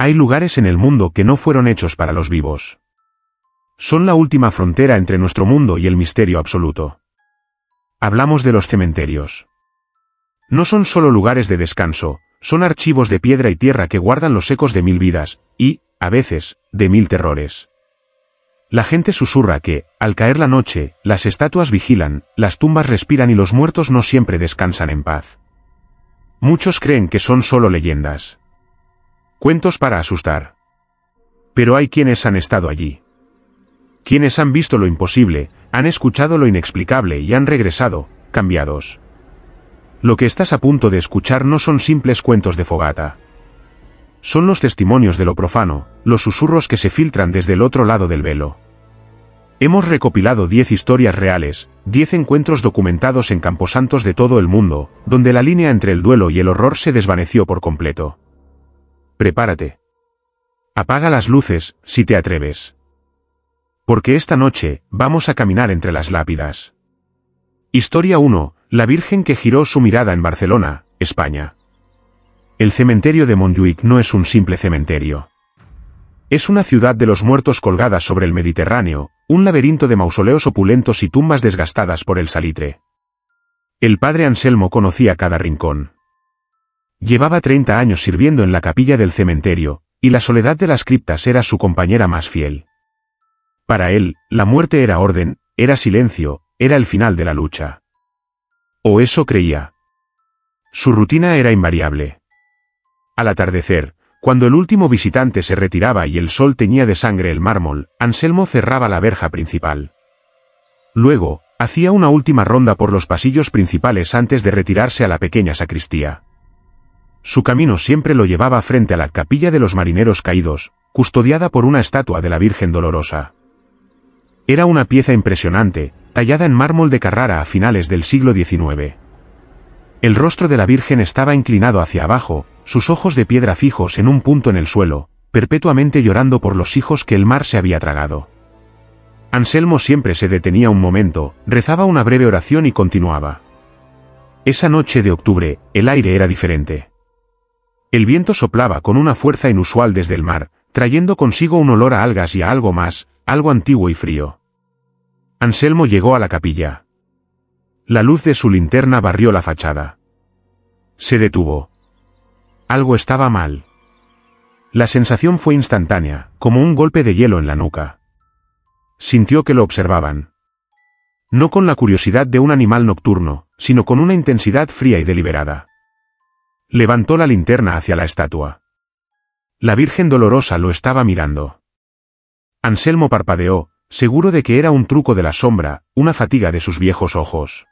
Hay lugares en el mundo que no fueron hechos para los vivos. Son la última frontera entre nuestro mundo y el misterio absoluto. Hablamos de los cementerios. No son solo lugares de descanso, son archivos de piedra y tierra que guardan los ecos de 1000 vidas, y, a veces, de 1000 terrores. La gente susurra que, al caer la noche, las estatuas vigilan, las tumbas respiran y los muertos no siempre descansan en paz. Muchos creen que son solo leyendas. Cuentos para asustar. Pero hay quienes han estado allí. Quienes han visto lo imposible, han escuchado lo inexplicable y han regresado, cambiados. Lo que estás a punto de escuchar no son simples cuentos de fogata. Son los testimonios de lo profano, los susurros que se filtran desde el otro lado del velo. Hemos recopilado 10 historias reales, 10 encuentros documentados en camposantos de todo el mundo, donde la línea entre el duelo y el horror se desvaneció por completo. Prepárate. Apaga las luces, si te atreves. Porque esta noche, vamos a caminar entre las lápidas. Historia 1, la Virgen que giró su mirada en Barcelona, España. El cementerio de Montjuïc no es un simple cementerio. Es una ciudad de los muertos colgada sobre el Mediterráneo, un laberinto de mausoleos opulentos y tumbas desgastadas por el salitre. El padre Anselmo conocía cada rincón. Llevaba 30 años sirviendo en la capilla del cementerio, y la soledad de las criptas era su compañera más fiel. Para él, la muerte era orden, era silencio, era el final de la lucha. O eso creía. Su rutina era invariable. Al atardecer, cuando el último visitante se retiraba y el sol teñía de sangre el mármol, Anselmo cerraba la verja principal. Luego, hacía una última ronda por los pasillos principales antes de retirarse a la pequeña sacristía. Su camino siempre lo llevaba frente a la capilla de los marineros caídos, custodiada por una estatua de la Virgen Dolorosa. Era una pieza impresionante, tallada en mármol de Carrara a finales del siglo XIX. El rostro de la Virgen estaba inclinado hacia abajo, sus ojos de piedra fijos en un punto en el suelo, perpetuamente llorando por los hijos que el mar se había tragado. Anselmo siempre se detenía un momento, rezaba una breve oración y continuaba. Esa noche de octubre, el aire era diferente. El viento soplaba con una fuerza inusual desde el mar, trayendo consigo un olor a algas y a algo más, algo antiguo y frío. Anselmo llegó a la capilla. La luz de su linterna barrió la fachada. Se detuvo. Algo estaba mal. La sensación fue instantánea, como un golpe de hielo en la nuca. Sintió que lo observaban. No con la curiosidad de un animal nocturno, sino con una intensidad fría y deliberada. Levantó la linterna hacia la estatua. La Virgen Dolorosa lo estaba mirando. Anselmo parpadeó, seguro de que era un truco de la sombra, una fatiga de sus viejos ojos.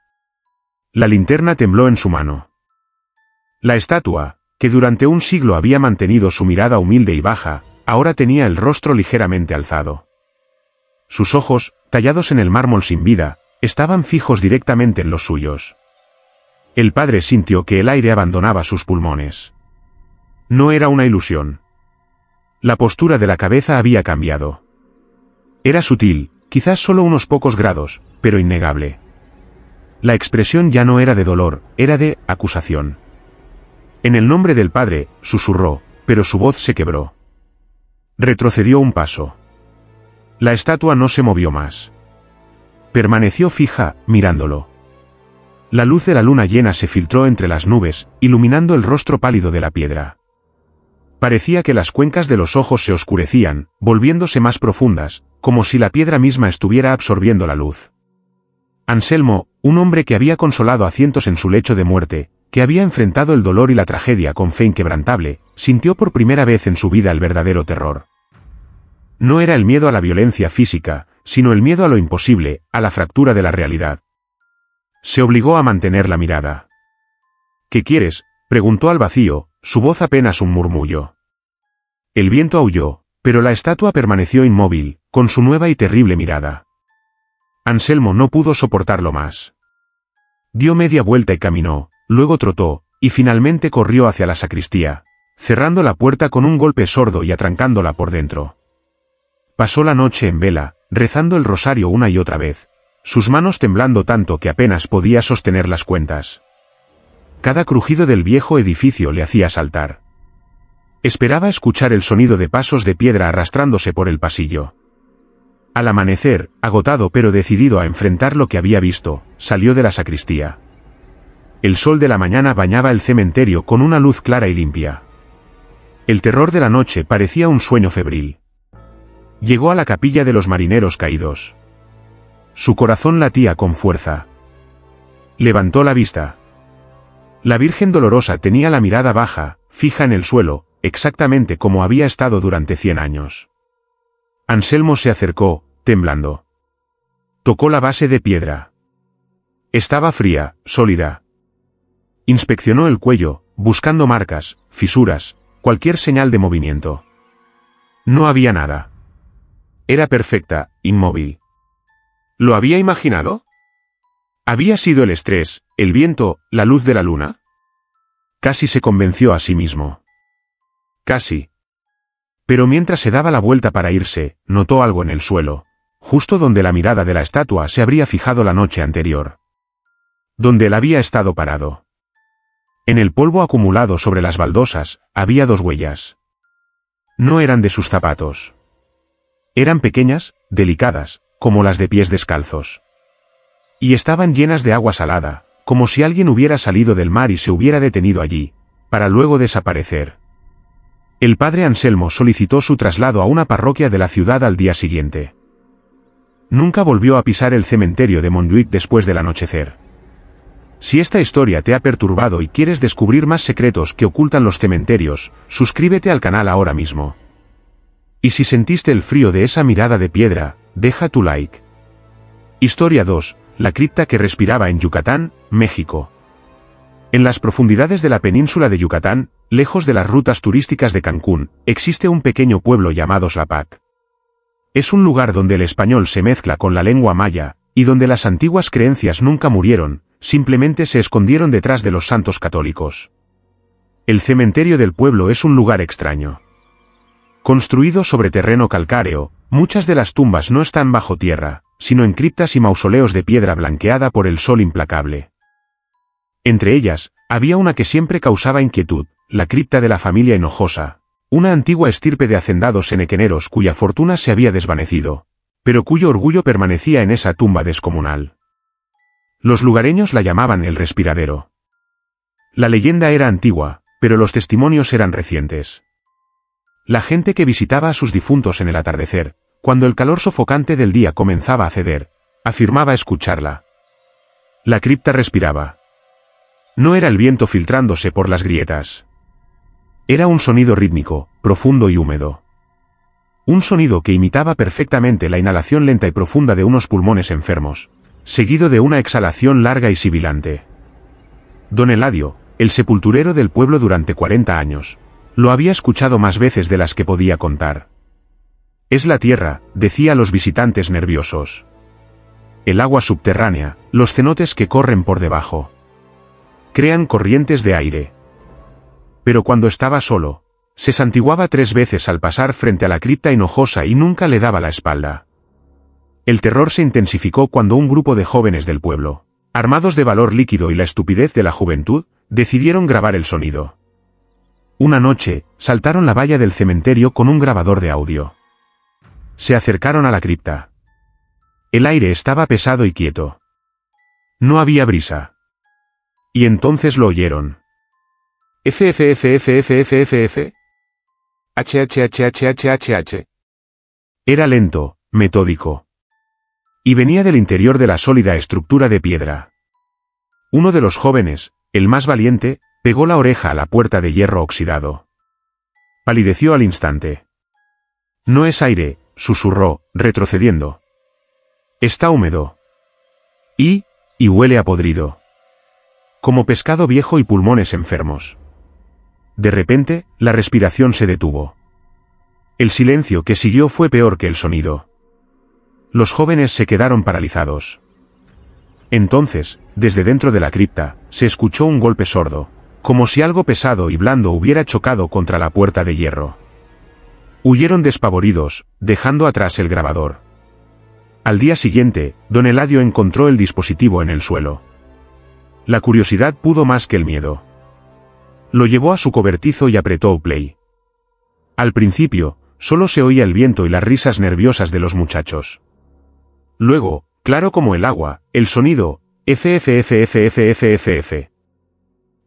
La linterna tembló en su mano. La estatua, que durante un siglo había mantenido su mirada humilde y baja, ahora tenía el rostro ligeramente alzado. Sus ojos, tallados en el mármol sin vida, estaban fijos directamente en los suyos. El padre sintió que el aire abandonaba sus pulmones. No era una ilusión. La postura de la cabeza había cambiado. Era sutil, quizás solo unos pocos grados, pero innegable. La expresión ya no era de dolor, era de acusación. En el nombre del padre, susurró, pero su voz se quebró. Retrocedió un paso. La estatua no se movió más. Permaneció fija, mirándolo. La luz de la luna llena se filtró entre las nubes, iluminando el rostro pálido de la piedra. Parecía que las cuencas de los ojos se oscurecían, volviéndose más profundas, como si la piedra misma estuviera absorbiendo la luz. Anselmo, un hombre que había consolado a cientos en su lecho de muerte, que había enfrentado el dolor y la tragedia con fe inquebrantable, sintió por primera vez en su vida el verdadero terror. No era el miedo a la violencia física, sino el miedo a lo imposible, a la fractura de la realidad. Se obligó a mantener la mirada. ¿Qué quieres?, preguntó al vacío, su voz apenas un murmullo. El viento aulló, pero la estatua permaneció inmóvil, con su nueva y terrible mirada. Anselmo no pudo soportarlo más. Dio media vuelta y caminó, luego trotó, y finalmente corrió hacia la sacristía, cerrando la puerta con un golpe sordo y atrancándola por dentro. Pasó la noche en vela, rezando el rosario una y otra vez, sus manos temblando tanto que apenas podía sostener las cuentas. Cada crujido del viejo edificio le hacía saltar. Esperaba escuchar el sonido de pasos de piedra arrastrándose por el pasillo. Al amanecer, agotado pero decidido a enfrentar lo que había visto, salió de la sacristía. El sol de la mañana bañaba el cementerio con una luz clara y limpia. El terror de la noche parecía un sueño febril. Llegó a la capilla de los marineros caídos. Su corazón latía con fuerza. Levantó la vista. La Virgen Dolorosa tenía la mirada baja, fija en el suelo, exactamente como había estado durante 100 años. Anselmo se acercó, temblando. Tocó la base de piedra. Estaba fría, sólida. Inspeccionó el cuello, buscando marcas, fisuras, cualquier señal de movimiento. No había nada. Era perfecta, inmóvil. ¿Lo había imaginado? ¿Había sido el estrés, el viento, la luz de la luna? Casi se convenció a sí mismo. Casi. Pero mientras se daba la vuelta para irse, notó algo en el suelo, justo donde la mirada de la estatua se habría fijado la noche anterior. Donde él había estado parado. En el polvo acumulado sobre las baldosas, había 2 huellas. No eran de sus zapatos. Eran pequeñas, delicadas, como las de pies descalzos. Y estaban llenas de agua salada, como si alguien hubiera salido del mar y se hubiera detenido allí, para luego desaparecer. El padre Anselmo solicitó su traslado a una parroquia de la ciudad al día siguiente. Nunca volvió a pisar el cementerio de Montjuic después del anochecer. Si esta historia te ha perturbado y quieres descubrir más secretos que ocultan los cementerios, suscríbete al canal ahora mismo. Y si sentiste el frío de esa mirada de piedra, deja tu like. Historia 2. La cripta que respiraba en Yucatán, México. En las profundidades de la península de Yucatán, lejos de las rutas turísticas de Cancún, existe un pequeño pueblo llamado Xlapac. Es un lugar donde el español se mezcla con la lengua maya, y donde las antiguas creencias nunca murieron, simplemente se escondieron detrás de los santos católicos. El cementerio del pueblo es un lugar extraño. Construido sobre terreno calcáreo, muchas de las tumbas no están bajo tierra, sino en criptas y mausoleos de piedra blanqueada por el sol implacable. Entre ellas, había una que siempre causaba inquietud, la cripta de la familia Hinojosa, una antigua estirpe de hacendados enequeneros cuya fortuna se había desvanecido, pero cuyo orgullo permanecía en esa tumba descomunal. Los lugareños la llamaban el respiradero. La leyenda era antigua, pero los testimonios eran recientes. La gente que visitaba a sus difuntos en el atardecer, cuando el calor sofocante del día comenzaba a ceder, afirmaba escucharla. La cripta respiraba. No era el viento filtrándose por las grietas. Era un sonido rítmico, profundo y húmedo. Un sonido que imitaba perfectamente la inhalación lenta y profunda de unos pulmones enfermos, seguido de una exhalación larga y sibilante. Don Eladio, el sepulturero del pueblo durante 40 años, lo había escuchado más veces de las que podía contar. Es la tierra, decía a los visitantes nerviosos. El agua subterránea, los cenotes que corren por debajo. Crean corrientes de aire. Pero cuando estaba solo, se santiguaba 3 veces al pasar frente a la cripta Hinojosa y nunca le daba la espalda. El terror se intensificó cuando un grupo de jóvenes del pueblo, armados de valor líquido y la estupidez de la juventud, decidieron grabar el sonido. Una noche, saltaron la valla del cementerio con un grabador de audio. Se acercaron a la cripta. El aire estaba pesado y quieto. No había brisa. Y entonces lo oyeron. FFFFFFF. HHHHHH. Era lento, metódico. Y venía del interior de la sólida estructura de piedra. Uno de los jóvenes, el más valiente, pegó la oreja a la puerta de hierro oxidado. Palideció al instante. No es aire, susurró, retrocediendo. Está húmedo. Y huele a podrido. Como pescado viejo y pulmones enfermos. De repente, la respiración se detuvo. El silencio que siguió fue peor que el sonido. Los jóvenes se quedaron paralizados. Entonces, desde dentro de la cripta, se escuchó un golpe sordo, como si algo pesado y blando hubiera chocado contra la puerta de hierro. Huyeron despavoridos, dejando atrás el grabador. Al día siguiente, don Eladio encontró el dispositivo en el suelo. La curiosidad pudo más que el miedo. Lo llevó a su cobertizo y apretó play. Al principio, solo se oía el viento y las risas nerviosas de los muchachos. Luego, claro como el agua, el sonido, FFFFFFFF.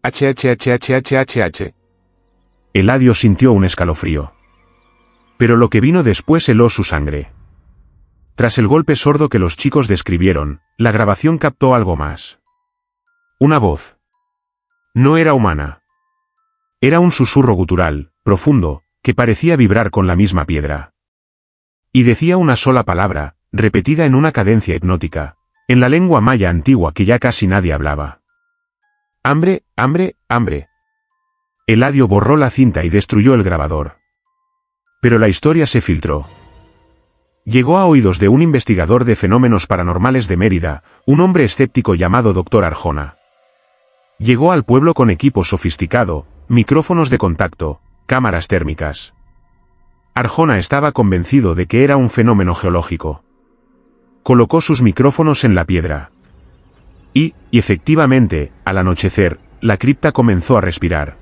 HHHHHH. Eladio sintió un escalofrío. Pero lo que vino después heló su sangre. Tras el golpe sordo que los chicos describieron, la grabación captó algo más. Una voz. No era humana. Era un susurro gutural, profundo, que parecía vibrar con la misma piedra. Y decía una sola palabra, repetida en una cadencia hipnótica, en la lengua maya antigua que ya casi nadie hablaba. Hambre, hambre, hambre. Eladio borró la cinta y destruyó el grabador. Pero la historia se filtró. Llegó a oídos de un investigador de fenómenos paranormales de Mérida, un hombre escéptico llamado Dr. Arjona. Llegó al pueblo con equipo sofisticado, micrófonos de contacto, cámaras térmicas. Arjona estaba convencido de que era un fenómeno geológico. Colocó sus micrófonos en la piedra. Y efectivamente, al anochecer, la cripta comenzó a respirar.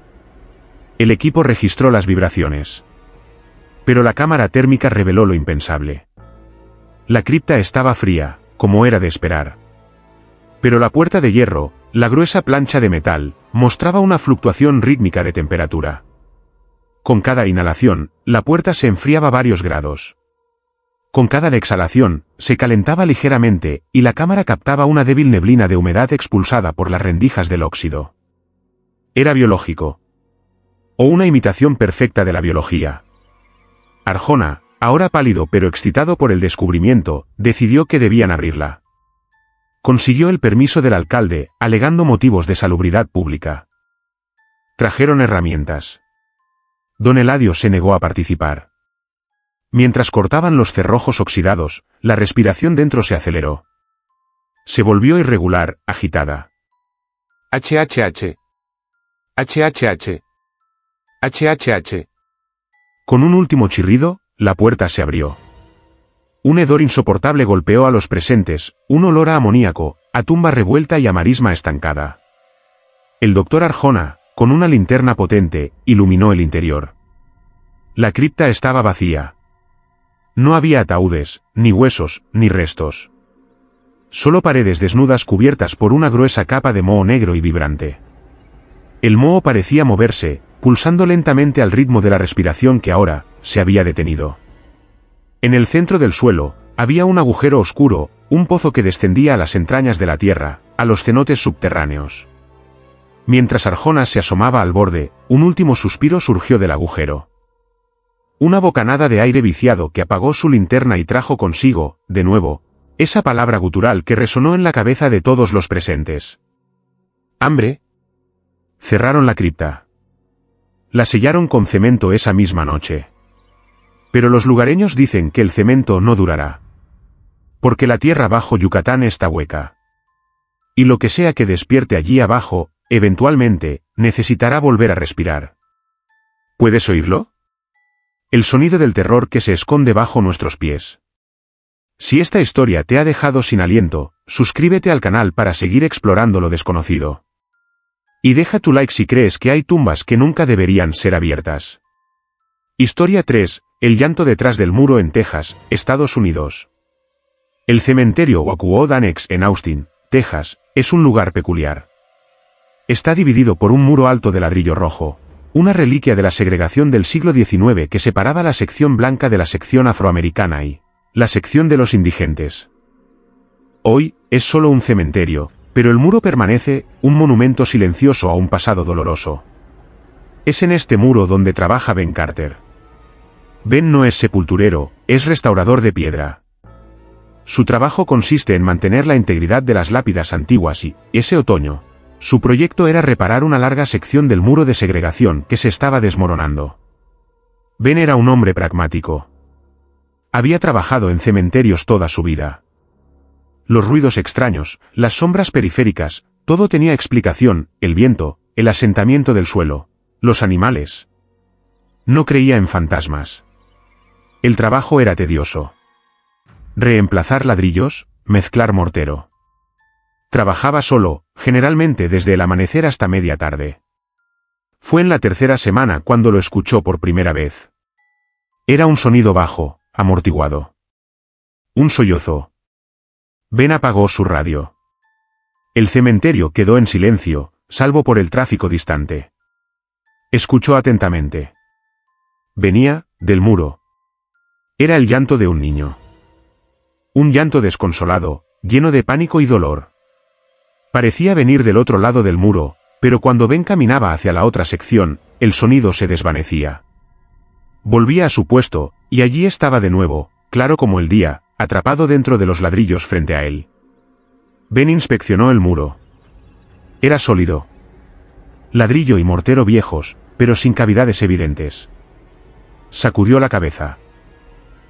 El equipo registró las vibraciones. Pero la cámara térmica reveló lo impensable. La cripta estaba fría, como era de esperar. Pero la puerta de hierro, la gruesa plancha de metal, mostraba una fluctuación rítmica de temperatura. Con cada inhalación, la puerta se enfriaba varios grados. Con cada exhalación, se calentaba ligeramente, y la cámara captaba una débil neblina de humedad expulsada por las rendijas del óxido. Era biológico. O una imitación perfecta de la biología. Arjona, ahora pálido pero excitado por el descubrimiento, decidió que debían abrirla. Consiguió el permiso del alcalde, alegando motivos de salubridad pública. Trajeron herramientas. Don Eladio se negó a participar. Mientras cortaban los cerrojos oxidados, la respiración dentro se aceleró. Se volvió irregular, agitada. HHH. HHH. HHH. Con un último chirrido, la puerta se abrió. Un hedor insoportable golpeó a los presentes, un olor a amoníaco, a tumba revuelta y a marisma estancada. El doctor Arjona, con una linterna potente, iluminó el interior. La cripta estaba vacía. No había ataúdes, ni huesos, ni restos. Solo paredes desnudas cubiertas por una gruesa capa de moho negro y vibrante. El moho parecía moverse, pulsando lentamente al ritmo de la respiración que ahora se había detenido. En el centro del suelo, había un agujero oscuro, un pozo que descendía a las entrañas de la tierra, a los cenotes subterráneos. Mientras Arjona se asomaba al borde, un último suspiro surgió del agujero. Una bocanada de aire viciado que apagó su linterna y trajo consigo, de nuevo, esa palabra gutural que resonó en la cabeza de todos los presentes. ¿Hambre? Cerraron la cripta. La sellaron con cemento esa misma noche. Pero los lugareños dicen que el cemento no durará. Porque la tierra bajo Yucatán está hueca. Y lo que sea que despierte allí abajo, eventualmente, necesitará volver a respirar. ¿Puedes oírlo? El sonido del terror que se esconde bajo nuestros pies. Si esta historia te ha dejado sin aliento, suscríbete al canal para seguir explorando lo desconocido. Y deja tu like si crees que hay tumbas que nunca deberían ser abiertas. Historia 3, el llanto detrás del muro en Texas, Estados Unidos. El cementerio Oakwood Annex en Austin, Texas, es un lugar peculiar. Está dividido por un muro alto de ladrillo rojo, una reliquia de la segregación del siglo XIX que separaba la sección blanca de la sección afroamericana y la sección de los indigentes. Hoy, es solo un cementerio, pero el muro permanece, un monumento silencioso a un pasado doloroso. Es en este muro donde trabaja Ben Carter. Ben no es sepulturero, es restaurador de piedra. Su trabajo consiste en mantener la integridad de las lápidas antiguas y, ese otoño, su proyecto era reparar una larga sección del muro de segregación que se estaba desmoronando. Ben era un hombre pragmático. Había trabajado en cementerios toda su vida. Los ruidos extraños, las sombras periféricas, todo tenía explicación, el viento, el asentamiento del suelo, los animales. No creía en fantasmas. El trabajo era tedioso. Reemplazar ladrillos, mezclar mortero. Trabajaba solo, generalmente desde el amanecer hasta media tarde. Fue en la tercera semana cuando lo escuchó por primera vez. Era un sonido bajo, amortiguado. Un sollozo. Ben apagó su radio. El cementerio quedó en silencio, salvo por el tráfico distante. Escuchó atentamente. Venía, del muro. Era el llanto de un niño. Un llanto desconsolado, lleno de pánico y dolor. Parecía venir del otro lado del muro, pero cuando Ben caminaba hacia la otra sección, el sonido se desvanecía. Volvía a su puesto, y allí estaba de nuevo, claro como el día, atrapado dentro de los ladrillos frente a él. Ben inspeccionó el muro. Era sólido. Ladrillo y mortero viejos, pero sin cavidades evidentes. Sacudió la cabeza.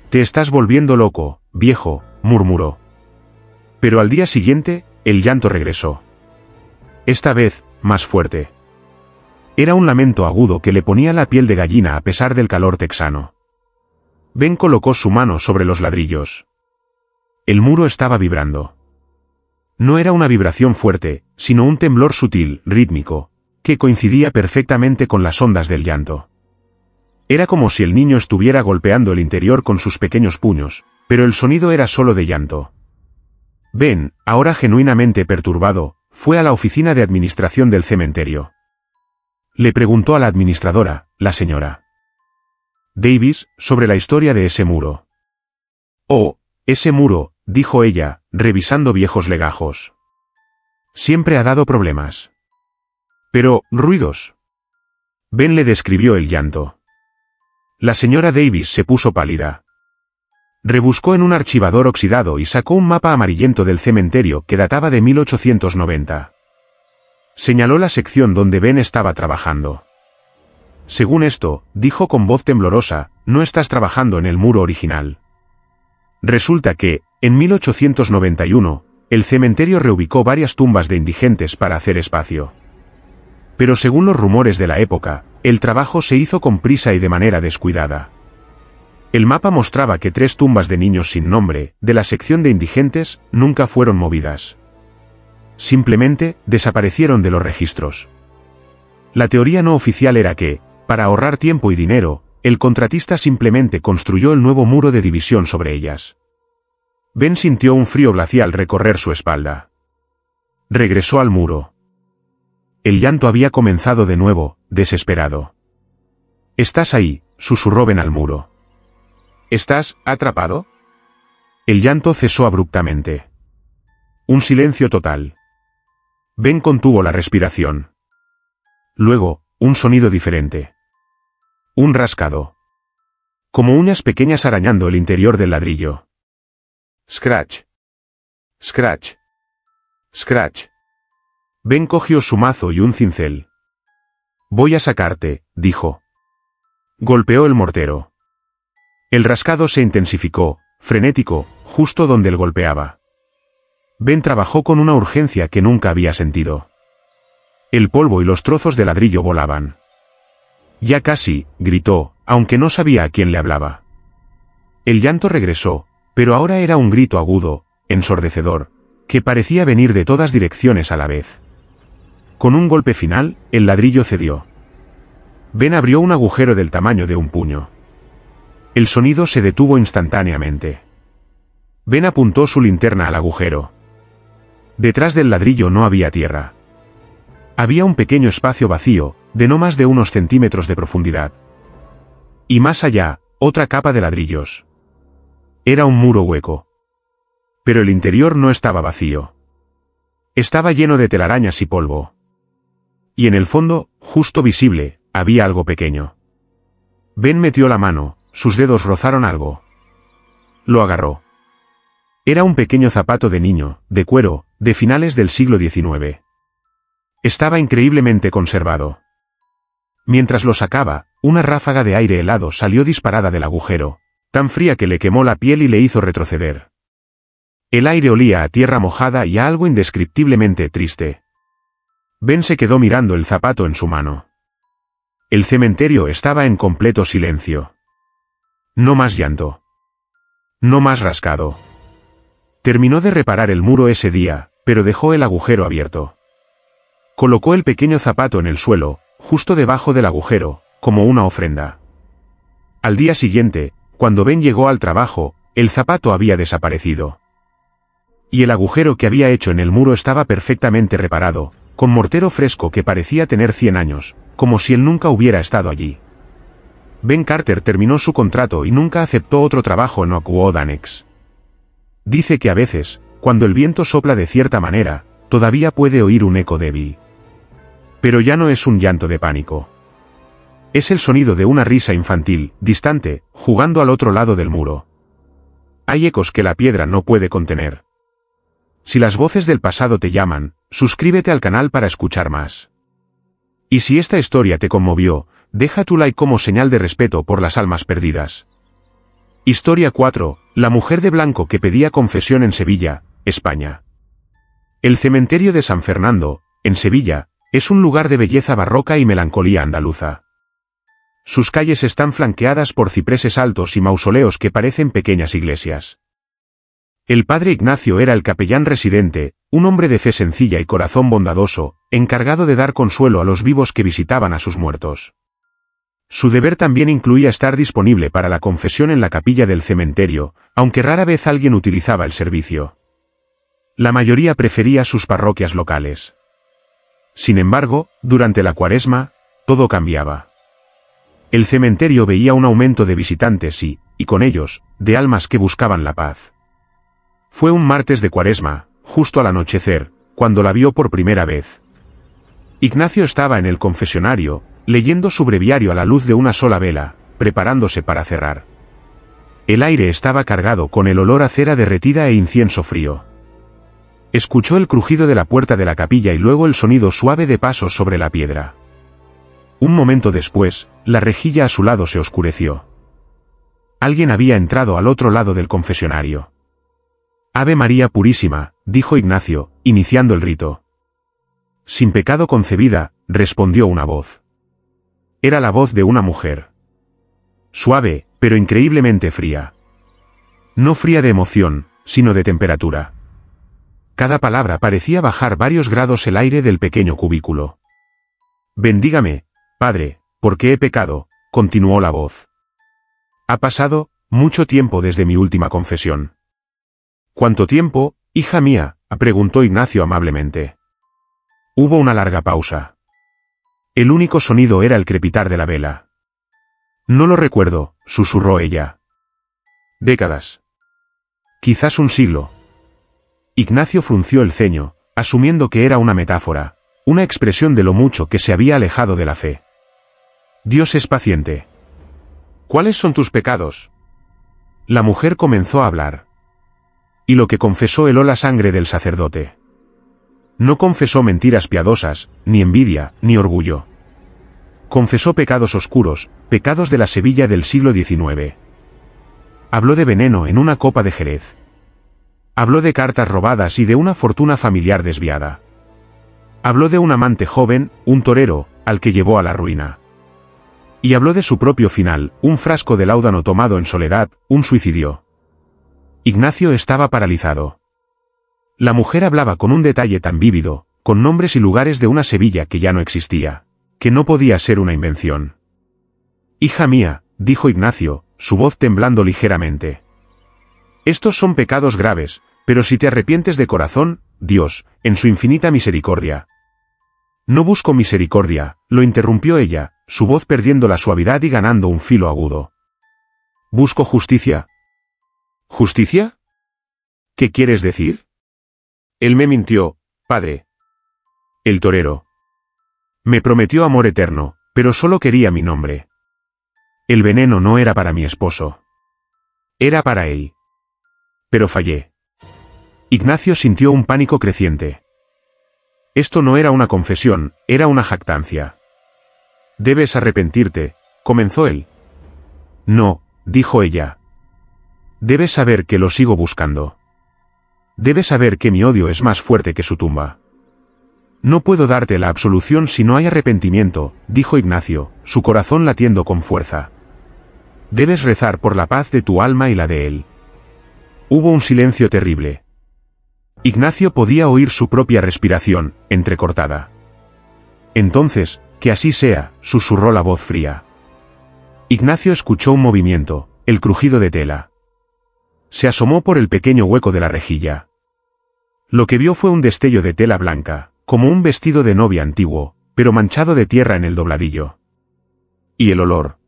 «Te estás volviendo loco, viejo», murmuró. Pero al día siguiente, el llanto regresó. Esta vez, más fuerte. Era un lamento agudo que le ponía la piel de gallina a pesar del calor texano. Ben colocó su mano sobre los ladrillos. El muro estaba vibrando. No era una vibración fuerte, sino un temblor sutil, rítmico, que coincidía perfectamente con las ondas del llanto. Era como si el niño estuviera golpeando el interior con sus pequeños puños, pero el sonido era solo de llanto. Ben, ahora genuinamente perturbado, fue a la oficina de administración del cementerio. Le preguntó a la administradora, la señora Davis, sobre la historia de ese muro. «Oh, ese muro», dijo ella, revisando viejos legajos. «Siempre ha dado problemas». «Pero, ruidos». Ben le describió el llanto. La señora Davis se puso pálida. Rebuscó en un archivador oxidado y sacó un mapa amarillento del cementerio que databa de 1890. Señaló la sección donde Ben estaba trabajando. «Según esto», dijo con voz temblorosa, «no estás trabajando en el muro original». Resulta que, en 1891, el cementerio reubicó varias tumbas de indigentes para hacer espacio. Pero según los rumores de la época, el trabajo se hizo con prisa y de manera descuidada. El mapa mostraba que 3 tumbas de niños sin nombre, de la sección de indigentes, nunca fueron movidas. Simplemente, desaparecieron de los registros. La teoría no oficial era que, para ahorrar tiempo y dinero, el contratista simplemente construyó el nuevo muro de división sobre ellas. Ben sintió un frío glacial recorrer su espalda. Regresó al muro. El llanto había comenzado de nuevo, desesperado. «¿Estás ahí?», susurró Ben al muro. «¿Estás atrapado?». El llanto cesó abruptamente. Un silencio total. Ben contuvo la respiración. Luego, un sonido diferente. Un rascado. Como uñas pequeñas arañando el interior del ladrillo. Scratch. Scratch. Scratch. Ben cogió su mazo y un cincel. «Voy a sacarte», dijo. Golpeó el mortero. El rascado se intensificó, frenético, justo donde él golpeaba. Ben trabajó con una urgencia que nunca había sentido. El polvo y los trozos de ladrillo volaban. «Ya casi», gritó, aunque no sabía a quién le hablaba. El llanto regresó, pero ahora era un grito agudo, ensordecedor, que parecía venir de todas direcciones a la vez. Con un golpe final, el ladrillo cedió. Ben abrió un agujero del tamaño de un puño. El sonido se detuvo instantáneamente. Ben apuntó su linterna al agujero. Detrás del ladrillo no había tierra. Había un pequeño espacio vacío, de no más de unos centímetros de profundidad. Y más allá, otra capa de ladrillos. Era un muro hueco. Pero el interior no estaba vacío. Estaba lleno de telarañas y polvo. Y en el fondo, justo visible, había algo pequeño. Ben metió la mano, sus dedos rozaron algo. Lo agarró. Era un pequeño zapato de niño, de cuero, de finales del siglo XIX. Estaba increíblemente conservado. Mientras lo sacaba, una ráfaga de aire helado salió disparada del agujero, tan fría que le quemó la piel y le hizo retroceder. El aire olía a tierra mojada y a algo indescriptiblemente triste. Ben se quedó mirando el zapato en su mano. El cementerio estaba en completo silencio. No más llanto. No más rascado. Terminó de reparar el muro ese día, pero dejó el agujero abierto. Colocó el pequeño zapato en el suelo, justo debajo del agujero, como una ofrenda. Al día siguiente, cuando Ben llegó al trabajo, el zapato había desaparecido. Y el agujero que había hecho en el muro estaba perfectamente reparado, con mortero fresco que parecía tener 100 años, como si él nunca hubiera estado allí. Ben Carter terminó su contrato y nunca aceptó otro trabajo en Oakwood Annex. Dice que a veces, cuando el viento sopla de cierta manera, todavía puede oír un eco débil. Pero ya no es un llanto de pánico. Es el sonido de una risa infantil, distante, jugando al otro lado del muro. Hay ecos que la piedra no puede contener. Si las voces del pasado te llaman, suscríbete al canal para escuchar más. Y si esta historia te conmovió, deja tu like como señal de respeto por las almas perdidas. Historia 4, la mujer de blanco que pedía confesión en Sevilla, España. El cementerio de San Fernando, en Sevilla, es un lugar de belleza barroca y melancolía andaluza. Sus calles están flanqueadas por cipreses altos y mausoleos que parecen pequeñas iglesias. El padre Ignacio era el capellán residente, un hombre de fe sencilla y corazón bondadoso, encargado de dar consuelo a los vivos que visitaban a sus muertos. Su deber también incluía estar disponible para la confesión en la capilla del cementerio, aunque rara vez alguien utilizaba el servicio. La mayoría prefería sus parroquias locales. Sin embargo, durante la Cuaresma, todo cambiaba. El cementerio veía un aumento de visitantes y con ellos, de almas que buscaban la paz. Fue un martes de Cuaresma, justo al anochecer, cuando la vio por primera vez. Ignacio estaba en el confesionario, leyendo su breviario a la luz de una sola vela, preparándose para cerrar. El aire estaba cargado con el olor a cera derretida e incienso frío. Escuchó el crujido de la puerta de la capilla y luego el sonido suave de pasos sobre la piedra. Un momento después, la rejilla a su lado se oscureció. Alguien había entrado al otro lado del confesionario. Ave María Purísima, dijo Ignacio, iniciando el rito. Sin pecado concebida, respondió una voz. Era la voz de una mujer. Suave, pero increíblemente fría. No fría de emoción, sino de temperatura. Cada palabra parecía bajar varios grados el aire del pequeño cubículo. Bendígame, Padre, porque he pecado, continuó la voz. Ha pasado mucho tiempo desde mi última confesión. ¿Cuánto tiempo, hija mía?, preguntó Ignacio amablemente. Hubo una larga pausa. El único sonido era el crepitar de la vela. No lo recuerdo, susurró ella. Décadas. Quizás un siglo. Ignacio frunció el ceño, asumiendo que era una metáfora, una expresión de lo mucho que se había alejado de la fe. Dios es paciente. ¿Cuáles son tus pecados? La mujer comenzó a hablar. Y lo que confesó heló la sangre del sacerdote. No confesó mentiras piadosas, ni envidia, ni orgullo. Confesó pecados oscuros, pecados de la Sevilla del siglo XIX. Habló de veneno en una copa de Jerez. Habló de cartas robadas y de una fortuna familiar desviada. Habló de un amante joven, un torero, al que llevó a la ruina. Y habló de su propio final, un frasco de láudano tomado en soledad, un suicidio. Ignacio estaba paralizado. La mujer hablaba con un detalle tan vívido, con nombres y lugares de una Sevilla que ya no existía, que no podía ser una invención. Hija mía, dijo Ignacio, su voz temblando ligeramente. Estos son pecados graves, pero si te arrepientes de corazón, Dios, en su infinita misericordia. No busco misericordia, lo interrumpió ella, su voz perdiendo la suavidad y ganando un filo agudo. Busco justicia. ¿Justicia? ¿Qué quieres decir? Él me mintió, padre. El torero. Me prometió amor eterno, pero solo quería mi nombre. El veneno no era para mi esposo. Era para él. Pero fallé. Ignacio sintió un pánico creciente. Esto no era una confesión, era una jactancia. Debes arrepentirte, comenzó él. No, dijo ella. Debes saber que lo sigo buscando. Debes saber que mi odio es más fuerte que su tumba. No puedo darte la absolución si no hay arrepentimiento, dijo Ignacio, su corazón latiendo con fuerza. Debes rezar por la paz de tu alma y la de él. Hubo un silencio terrible. Ignacio podía oír su propia respiración, entrecortada. Entonces, que así sea, susurró la voz fría. Ignacio escuchó un movimiento, el crujido de tela. Se asomó por el pequeño hueco de la rejilla. Lo que vio fue un destello de tela blanca, como un vestido de novia antiguo, pero manchado de tierra en el dobladillo. Y el olor.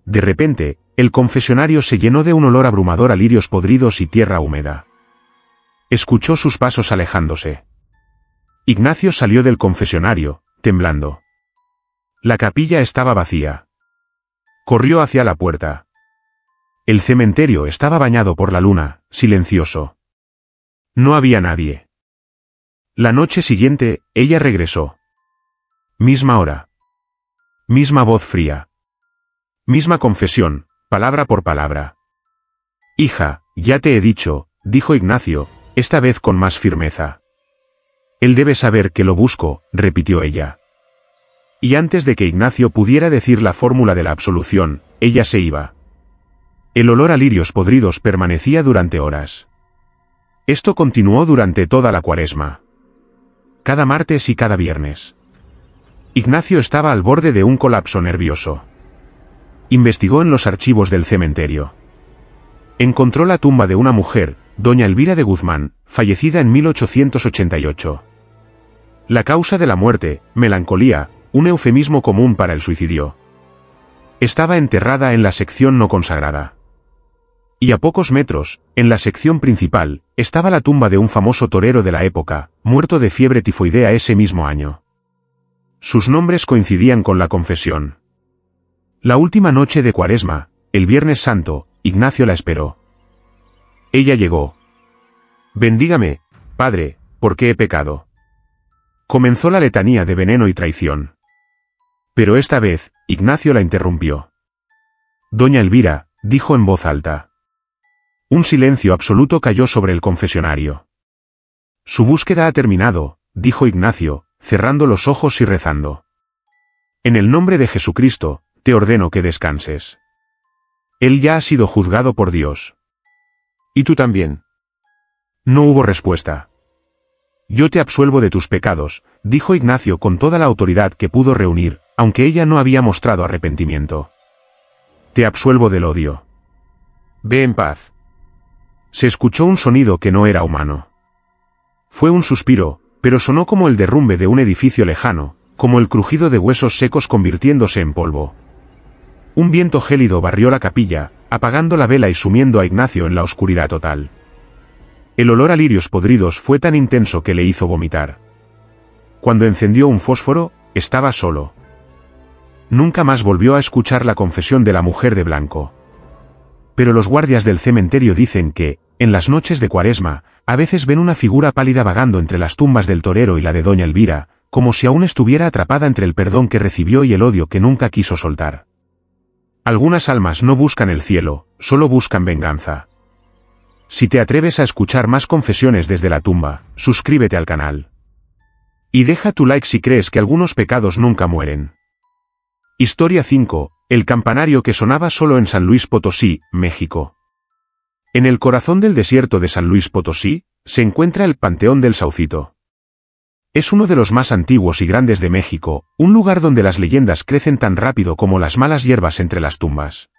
De repente, el confesionario se llenó de un olor abrumador a lirios podridos y tierra húmeda. Escuchó sus pasos alejándose. Ignacio salió del confesionario, temblando. La capilla estaba vacía. Corrió hacia la puerta. El cementerio estaba bañado por la luna, silencioso. No había nadie. La noche siguiente, ella regresó. Misma hora. Misma voz fría. Misma confesión, palabra por palabra. Hija, ya te he dicho, dijo Ignacio, esta vez con más firmeza. Él debe saber que lo busco, repitió ella. Y antes de que Ignacio pudiera decir la fórmula de la absolución, ella se iba. El olor a lirios podridos permanecía durante horas. Esto continuó durante toda la Cuaresma. Cada martes y cada viernes. Ignacio estaba al borde de un colapso nervioso. Investigó en los archivos del cementerio. Encontró la tumba de una mujer, doña Elvira de Guzmán, fallecida en 1888. La causa de la muerte, melancolía, un eufemismo común para el suicidio. Estaba enterrada en la sección no consagrada. Y a pocos metros, en la sección principal, estaba la tumba de un famoso torero de la época, muerto de fiebre tifoidea ese mismo año. Sus nombres coincidían con la confesión. La última noche de Cuaresma, el Viernes Santo, Ignacio la esperó. Ella llegó. Bendígame, Padre, porque he pecado. Comenzó la letanía de veneno y traición. Pero esta vez, Ignacio la interrumpió. Doña Elvira, dijo en voz alta. Un silencio absoluto cayó sobre el confesionario. Su búsqueda ha terminado, dijo Ignacio, cerrando los ojos y rezando. En el nombre de Jesucristo, te ordeno que descanses. Él ya ha sido juzgado por Dios. ¿Y tú también? No hubo respuesta. Yo te absuelvo de tus pecados, dijo Ignacio con toda la autoridad que pudo reunir, aunque ella no había mostrado arrepentimiento. Te absuelvo del odio. Ve en paz. Se escuchó un sonido que no era humano. Fue un suspiro, pero sonó como el derrumbe de un edificio lejano, como el crujido de huesos secos convirtiéndose en polvo. Un viento gélido barrió la capilla, apagando la vela y sumiendo a Ignacio en la oscuridad total. El olor a lirios podridos fue tan intenso que le hizo vomitar. Cuando encendió un fósforo, estaba solo. Nunca más volvió a escuchar la confesión de la mujer de blanco. Pero los guardias del cementerio dicen que, en las noches de Cuaresma, a veces ven una figura pálida vagando entre las tumbas del torero y la de doña Elvira, como si aún estuviera atrapada entre el perdón que recibió y el odio que nunca quiso soltar. Algunas almas no buscan el cielo, solo buscan venganza. Si te atreves a escuchar más confesiones desde la tumba, suscríbete al canal. Y deja tu like si crees que algunos pecados nunca mueren. Historia 5, el campanario que sonaba solo en San Luis Potosí, México. En el corazón del desierto de San Luis Potosí, se encuentra el Panteón del Saucito. Es uno de los más antiguos y grandes de México, un lugar donde las leyendas crecen tan rápido como las malas hierbas entre las tumbas.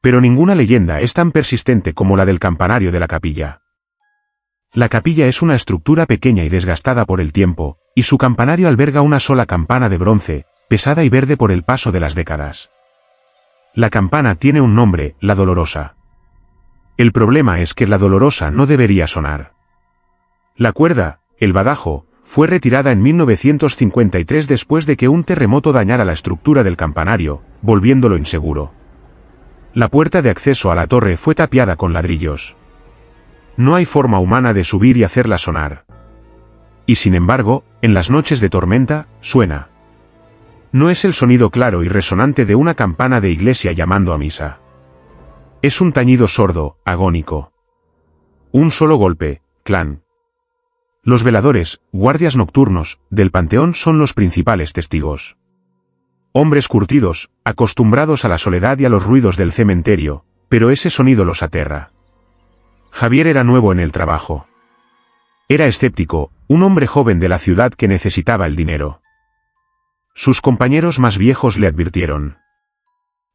Pero ninguna leyenda es tan persistente como la del campanario de la capilla. La capilla es una estructura pequeña y desgastada por el tiempo, y su campanario alberga una sola campana de bronce, pesada y verde por el paso de las décadas. La campana tiene un nombre, la Dolorosa. El problema es que la Dolorosa no debería sonar. La cuerda, el badajo, fue retirada en 1953 después de que un terremoto dañara la estructura del campanario, volviéndolo inseguro. La puerta de acceso a la torre fue tapiada con ladrillos. No hay forma humana de subir y hacerla sonar. Y sin embargo, en las noches de tormenta, suena. No es el sonido claro y resonante de una campana de iglesia llamando a misa. Es un tañido sordo, agónico. Un solo golpe, clan. Los veladores, guardias nocturnos, del panteón son los principales testigos. Hombres curtidos, acostumbrados a la soledad y a los ruidos del cementerio, pero ese sonido los aterra. Javier era nuevo en el trabajo. Era escéptico, un hombre joven de la ciudad que necesitaba el dinero. Sus compañeros más viejos le advirtieron.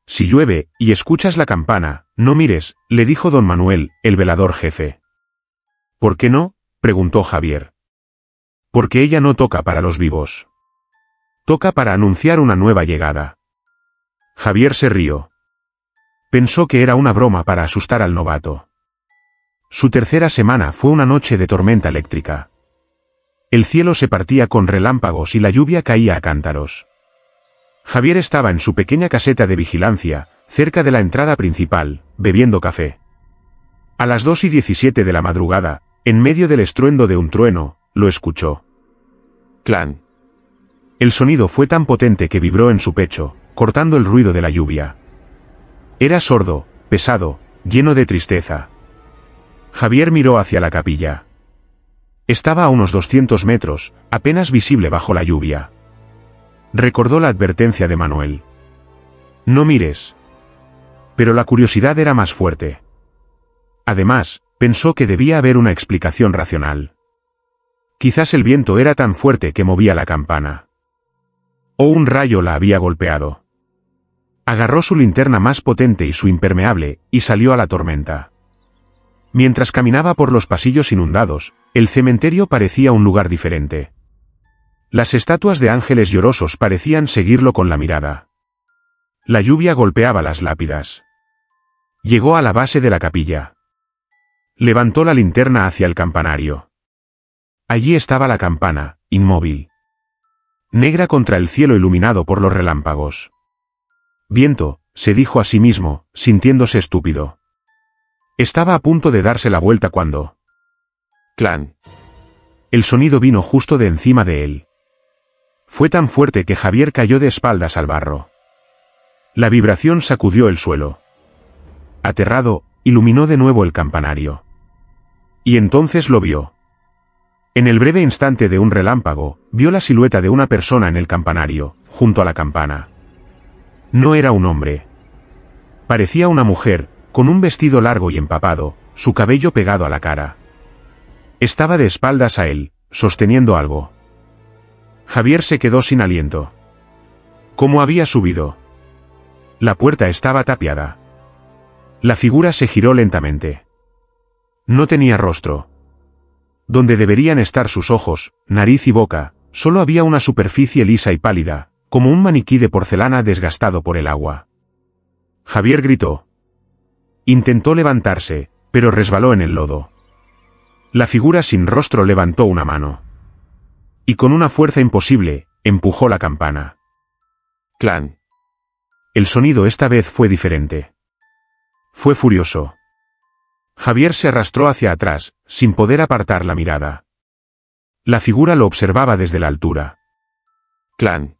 Si llueve, y escuchas la campana, no mires, le dijo don Manuel, el velador jefe. ¿Por qué no?, preguntó Javier. Porque ella no toca para los vivos. Toca para anunciar una nueva llegada. Javier se rió. Pensó que era una broma para asustar al novato. Su tercera semana fue una noche de tormenta eléctrica. El cielo se partía con relámpagos y la lluvia caía a cántaros. Javier estaba en su pequeña caseta de vigilancia, cerca de la entrada principal, bebiendo café. A las 2:17 de la madrugada, en medio del estruendo de un trueno, lo escuchó. Clan. El sonido fue tan potente que vibró en su pecho, cortando el ruido de la lluvia. Era sordo, pesado, lleno de tristeza. Javier miró hacia la capilla. Estaba a unos 200 metros, apenas visible bajo la lluvia. Recordó la advertencia de Manuel. No mires. Pero la curiosidad era más fuerte. Además, pensó que debía haber una explicación racional. Quizás el viento era tan fuerte que movía la campana. O un rayo la había golpeado. Agarró su linterna más potente y su impermeable, y salió a la tormenta. Mientras caminaba por los pasillos inundados, el cementerio parecía un lugar diferente. Las estatuas de ángeles llorosos parecían seguirlo con la mirada. La lluvia golpeaba las lápidas. Llegó a la base de la capilla. Levantó la linterna hacia el campanario. Allí estaba la campana, inmóvil. Negra contra el cielo iluminado por los relámpagos. Viento, se dijo a sí mismo, sintiéndose estúpido. Estaba a punto de darse la vuelta cuando... ¡Clan! El sonido vino justo de encima de él. Fue tan fuerte que Javier cayó de espaldas al barro. La vibración sacudió el suelo. Aterrado, iluminó de nuevo el campanario. Y entonces lo vio. En el breve instante de un relámpago, vio la silueta de una persona en el campanario, junto a la campana. No era un hombre. Parecía una mujer, con un vestido largo y empapado, su cabello pegado a la cara. Estaba de espaldas a él, sosteniendo algo. Javier se quedó sin aliento. ¿Cómo había subido? La puerta estaba tapiada. La figura se giró lentamente. No tenía rostro. Donde deberían estar sus ojos, nariz y boca, solo había una superficie lisa y pálida, como un maniquí de porcelana desgastado por el agua. Javier gritó. Intentó levantarse, pero resbaló en el lodo. La figura sin rostro levantó una mano. Y con una fuerza imposible, empujó la campana. ¡Clan! El sonido esta vez fue diferente. Fue furioso. Javier se arrastró hacia atrás, sin poder apartar la mirada. La figura lo observaba desde la altura. ¡Clan!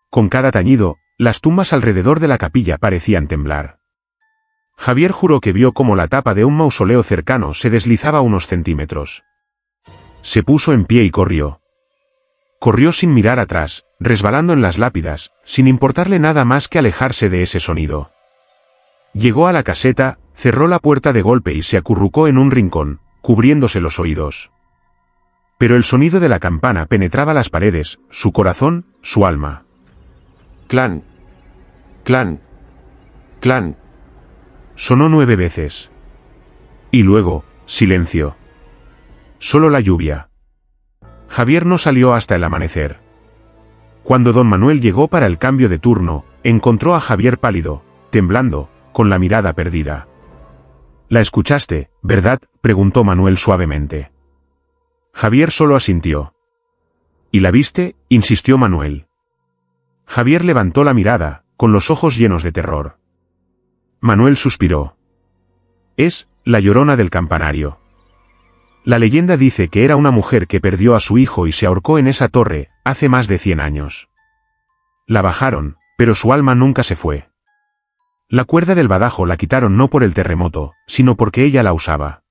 Con cada tañido, las tumbas alrededor de la capilla parecían temblar. Javier juró que vio cómo la tapa de un mausoleo cercano se deslizaba unos centímetros. Se puso en pie y corrió. Corrió sin mirar atrás, resbalando en las lápidas, sin importarle nada más que alejarse de ese sonido. Llegó a la caseta, cerró la puerta de golpe y se acurrucó en un rincón, cubriéndose los oídos. Pero el sonido de la campana penetraba las paredes, su corazón, su alma. ¡Clan! ¡Clan! ¡Clan! Sonó 9 veces. Y luego, silencio. Solo la lluvia. Javier no salió hasta el amanecer. Cuando don Manuel llegó para el cambio de turno, encontró a Javier pálido, temblando, con la mirada perdida. «¿La escuchaste, verdad?», preguntó Manuel suavemente. Javier solo asintió. «¿Y la viste?», insistió Manuel. Javier levantó la mirada, con los ojos llenos de terror. Manuel suspiró. «Es la Llorona del campanario. La leyenda dice que era una mujer que perdió a su hijo y se ahorcó en esa torre, hace más de 100 años. La bajaron, pero su alma nunca se fue. La cuerda del badajo la quitaron no por el terremoto, sino porque ella la usaba».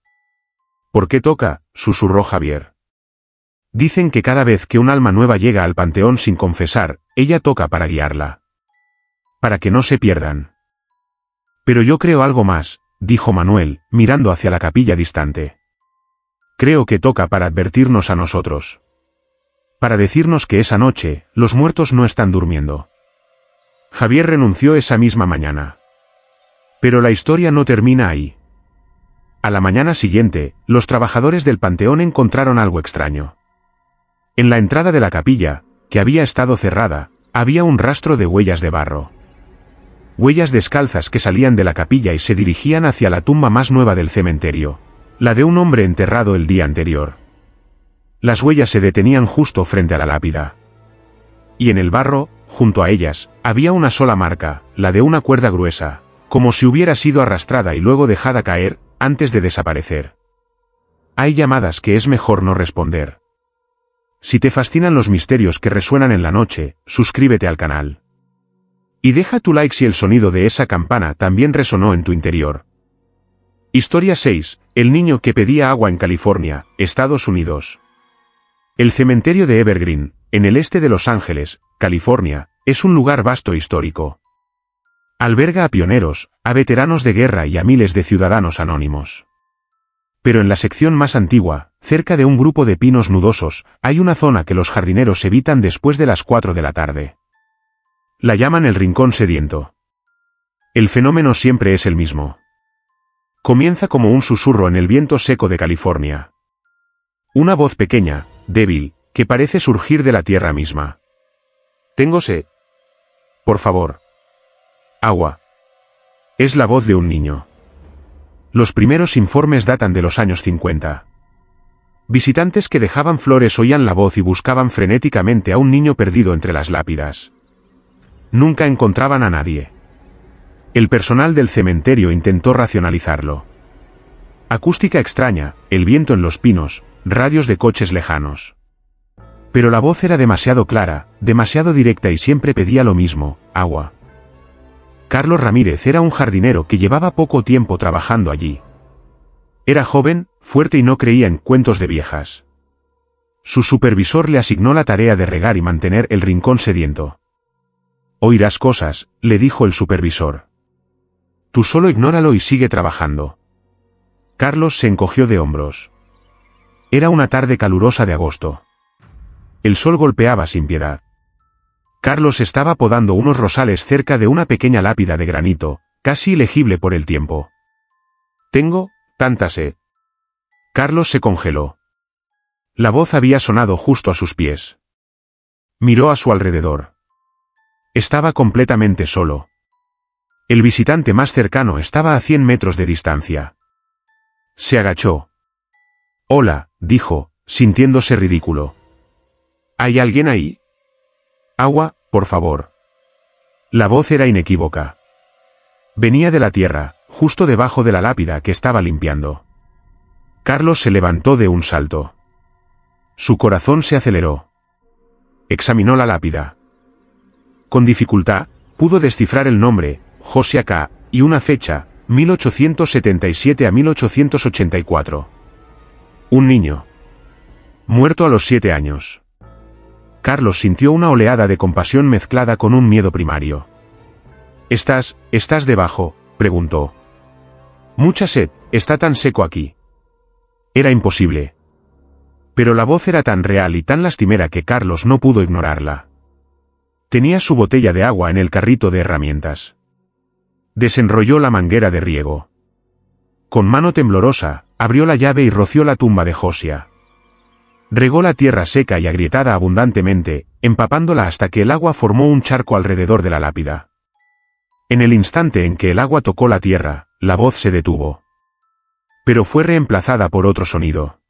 «¿Por qué toca?», susurró Javier. «Dicen que cada vez que un alma nueva llega al panteón sin confesar, ella toca para guiarla. Para que no se pierdan». «Pero yo creo algo más», dijo Manuel, mirando hacia la capilla distante. «Creo que toca para advertirnos a nosotros. Para decirnos que esa noche, los muertos no están durmiendo». Javier renunció esa misma mañana. Pero la historia no termina ahí. A la mañana siguiente, los trabajadores del panteón encontraron algo extraño. En la entrada de la capilla, que había estado cerrada, había un rastro de huellas de barro. Huellas descalzas que salían de la capilla y se dirigían hacia la tumba más nueva del cementerio, la de un hombre enterrado el día anterior. Las huellas se detenían justo frente a la lápida. Y en el barro, junto a ellas, había una sola marca, la de una cuerda gruesa, como si hubiera sido arrastrada y luego dejada caer, antes de desaparecer. Hay llamadas que es mejor no responder. Si te fascinan los misterios que resuenan en la noche, suscríbete al canal. Y deja tu like si el sonido de esa campana también resonó en tu interior. Historia 6. El niño que pedía agua en California, Estados Unidos. El cementerio de Evergreen, en el este de Los Ángeles, California, es un lugar vasto e histórico. Alberga a pioneros, a veteranos de guerra y a miles de ciudadanos anónimos. Pero en la sección más antigua, cerca de un grupo de pinos nudosos, hay una zona que los jardineros evitan después de las 4 de la tarde. La llaman el rincón sediento. El fenómeno siempre es el mismo. Comienza como un susurro en el viento seco de California. Una voz pequeña, débil, que parece surgir de la tierra misma. Tengo sed. Por favor. Agua. Es la voz de un niño. Los primeros informes datan de los años 50. Visitantes que dejaban flores oían la voz y buscaban frenéticamente a un niño perdido entre las lápidas. Nunca encontraban a nadie. El personal del cementerio intentó racionalizarlo. Acústica extraña, el viento en los pinos, radios de coches lejanos. Pero la voz era demasiado clara, demasiado directa y siempre pedía lo mismo, agua. Carlos Ramírez era un jardinero que llevaba poco tiempo trabajando allí. Era joven, fuerte y no creía en cuentos de viejas. Su supervisor le asignó la tarea de regar y mantener el rincón sediento. Oirás cosas, le dijo el supervisor. Tú solo ignóralo y sigue trabajando. Carlos se encogió de hombros. Era una tarde calurosa de agosto. El sol golpeaba sin piedad. Carlos estaba podando unos rosales cerca de una pequeña lápida de granito, casi ilegible por el tiempo. Tengo tanta sed. Carlos se congeló. La voz había sonado justo a sus pies. Miró a su alrededor. Estaba completamente solo. El visitante más cercano estaba a 100 metros de distancia. Se agachó. Hola, dijo, sintiéndose ridículo. ¿Hay alguien ahí? Agua, por favor. La voz era inequívoca. Venía de la tierra, justo debajo de la lápida que estaba limpiando. Carlos se levantó de un salto. Su corazón se aceleró. Examinó la lápida. Con dificultad, pudo descifrar el nombre, Josiah K., y una fecha, 1877 a 1884. Un niño. Muerto a los 7 años. Carlos sintió una oleada de compasión mezclada con un miedo primario. ¿Estás debajo?, preguntó. Mucha sed, está tan seco aquí. Era imposible. Pero la voz era tan real y tan lastimera que Carlos no pudo ignorarla. Tenía su botella de agua en el carrito de herramientas. Desenrolló la manguera de riego. Con mano temblorosa, abrió la llave y roció la tumba de Josiah. Regó la tierra seca y agrietada abundantemente, empapándola hasta que el agua formó un charco alrededor de la lápida. En el instante en que el agua tocó la tierra, la voz se detuvo. Pero fue reemplazada por otro sonido.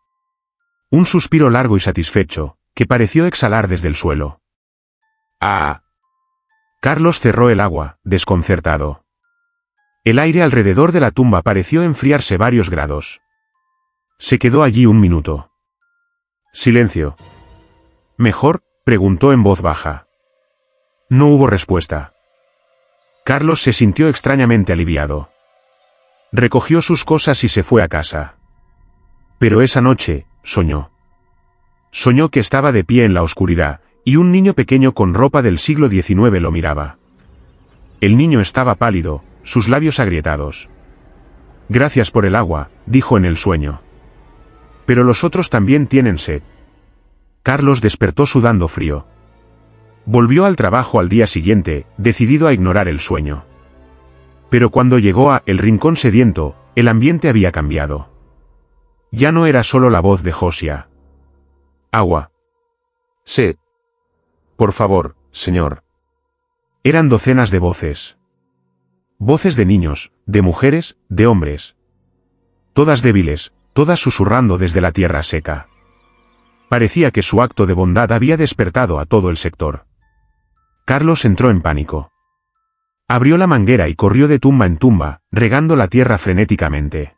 Un suspiro largo y satisfecho, que pareció exhalar desde el suelo. ¡Ah! Carlos cerró el agua, desconcertado. El aire alrededor de la tumba pareció enfriarse varios grados. Se quedó allí un minuto. Silencio. ¿Mejor?, preguntó en voz baja. No hubo respuesta. Carlos se sintió extrañamente aliviado. Recogió sus cosas y se fue a casa. Pero esa noche, soñó. Soñó que estaba de pie en la oscuridad, y un niño pequeño con ropa del siglo XIX lo miraba. El niño estaba pálido, sus labios agrietados. Gracias por el agua, dijo en el sueño. Pero los otros también tienen sed. Carlos despertó sudando frío. Volvió al trabajo al día siguiente, decidido a ignorar el sueño. Pero cuando llegó a El Rincón Sediento, el ambiente había cambiado. Ya no era solo la voz de Josiah. Agua. Sí. Por favor, señor. Eran docenas de voces. Voces de niños, de mujeres, de hombres. Todas débiles, todas susurrando desde la tierra seca. Parecía que su acto de bondad había despertado a todo el sector. Carlos entró en pánico. Abrió la manguera y corrió de tumba en tumba, regando la tierra frenéticamente.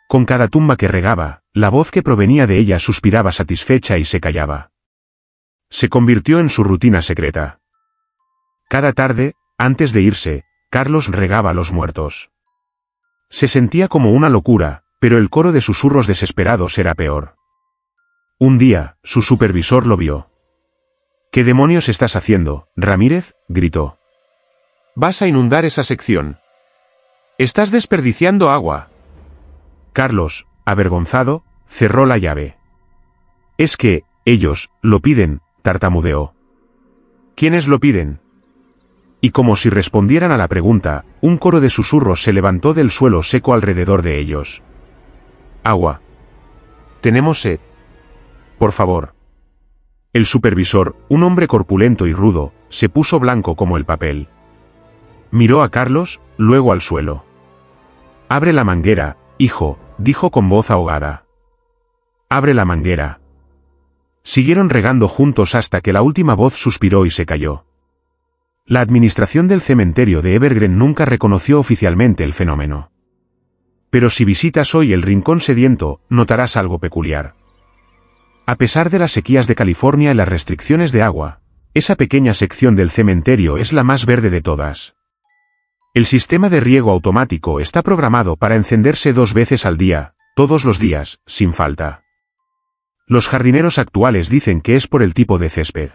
Con cada tumba que regaba, la voz que provenía de ella suspiraba satisfecha y se callaba. Se convirtió en su rutina secreta. Cada tarde, antes de irse, Carlos regaba a los muertos. Se sentía como una locura, pero el coro de susurros desesperados era peor. Un día, su supervisor lo vio. ¿Qué demonios estás haciendo, Ramírez?, gritó. Vas a inundar esa sección. Estás desperdiciando agua. Carlos, avergonzado, cerró la llave. Es que, ellos, lo piden, tartamudeó. ¿Quiénes lo piden? Y como si respondieran a la pregunta, un coro de susurros se levantó del suelo seco alrededor de ellos. Agua. Tenemos sed. Por favor. El supervisor, un hombre corpulento y rudo, se puso blanco como el papel. Miró a Carlos, luego al suelo. Abre la manguera, hijo, dijo con voz ahogada. Abre la manguera. Siguieron regando juntos hasta que la última voz suspiró y se cayó. La administración del cementerio de Evergreen nunca reconoció oficialmente el fenómeno. Pero si visitas hoy el Rincón Sediento, notarás algo peculiar. A pesar de las sequías de California y las restricciones de agua, esa pequeña sección del cementerio es la más verde de todas. El sistema de riego automático está programado para encenderse 2 veces al día, todos los días, sin falta. Los jardineros actuales dicen que es por el tipo de césped.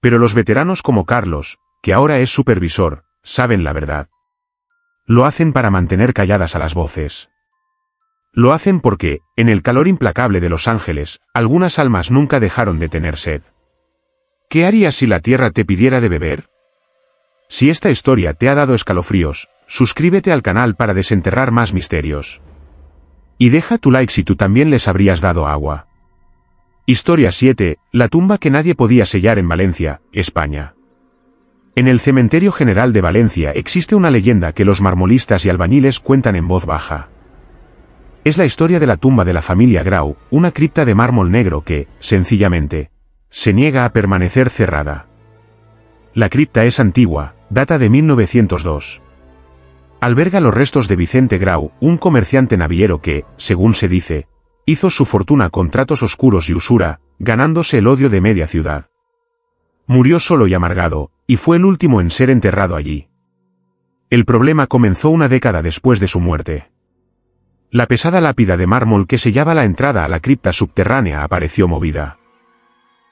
Pero los veteranos como Carlos, que ahora es supervisor, saben la verdad. Lo hacen para mantener calladas a las voces. Lo hacen porque, en el calor implacable de Los Ángeles, algunas almas nunca dejaron de tener sed. ¿Qué harías si la tierra te pidiera de beber? Si esta historia te ha dado escalofríos, suscríbete al canal para desenterrar más misterios. Y deja tu like si tú también les habrías dado agua. Historia 7, la tumba que nadie podía sellar en Valencia, España. En el Cementerio General de Valencia existe una leyenda que los marmolistas y albañiles cuentan en voz baja. Es la historia de la tumba de la familia Grau, una cripta de mármol negro que, sencillamente, se niega a permanecer cerrada. La cripta es antigua, data de 1902. Alberga los restos de Vicente Grau, un comerciante naviero que, según se dice, hizo su fortuna con tratos oscuros y usura, ganándose el odio de media ciudad. Murió solo y amargado, y fue el último en ser enterrado allí. El problema comenzó una década después de su muerte. La pesada lápida de mármol que sellaba la entrada a la cripta subterránea apareció movida.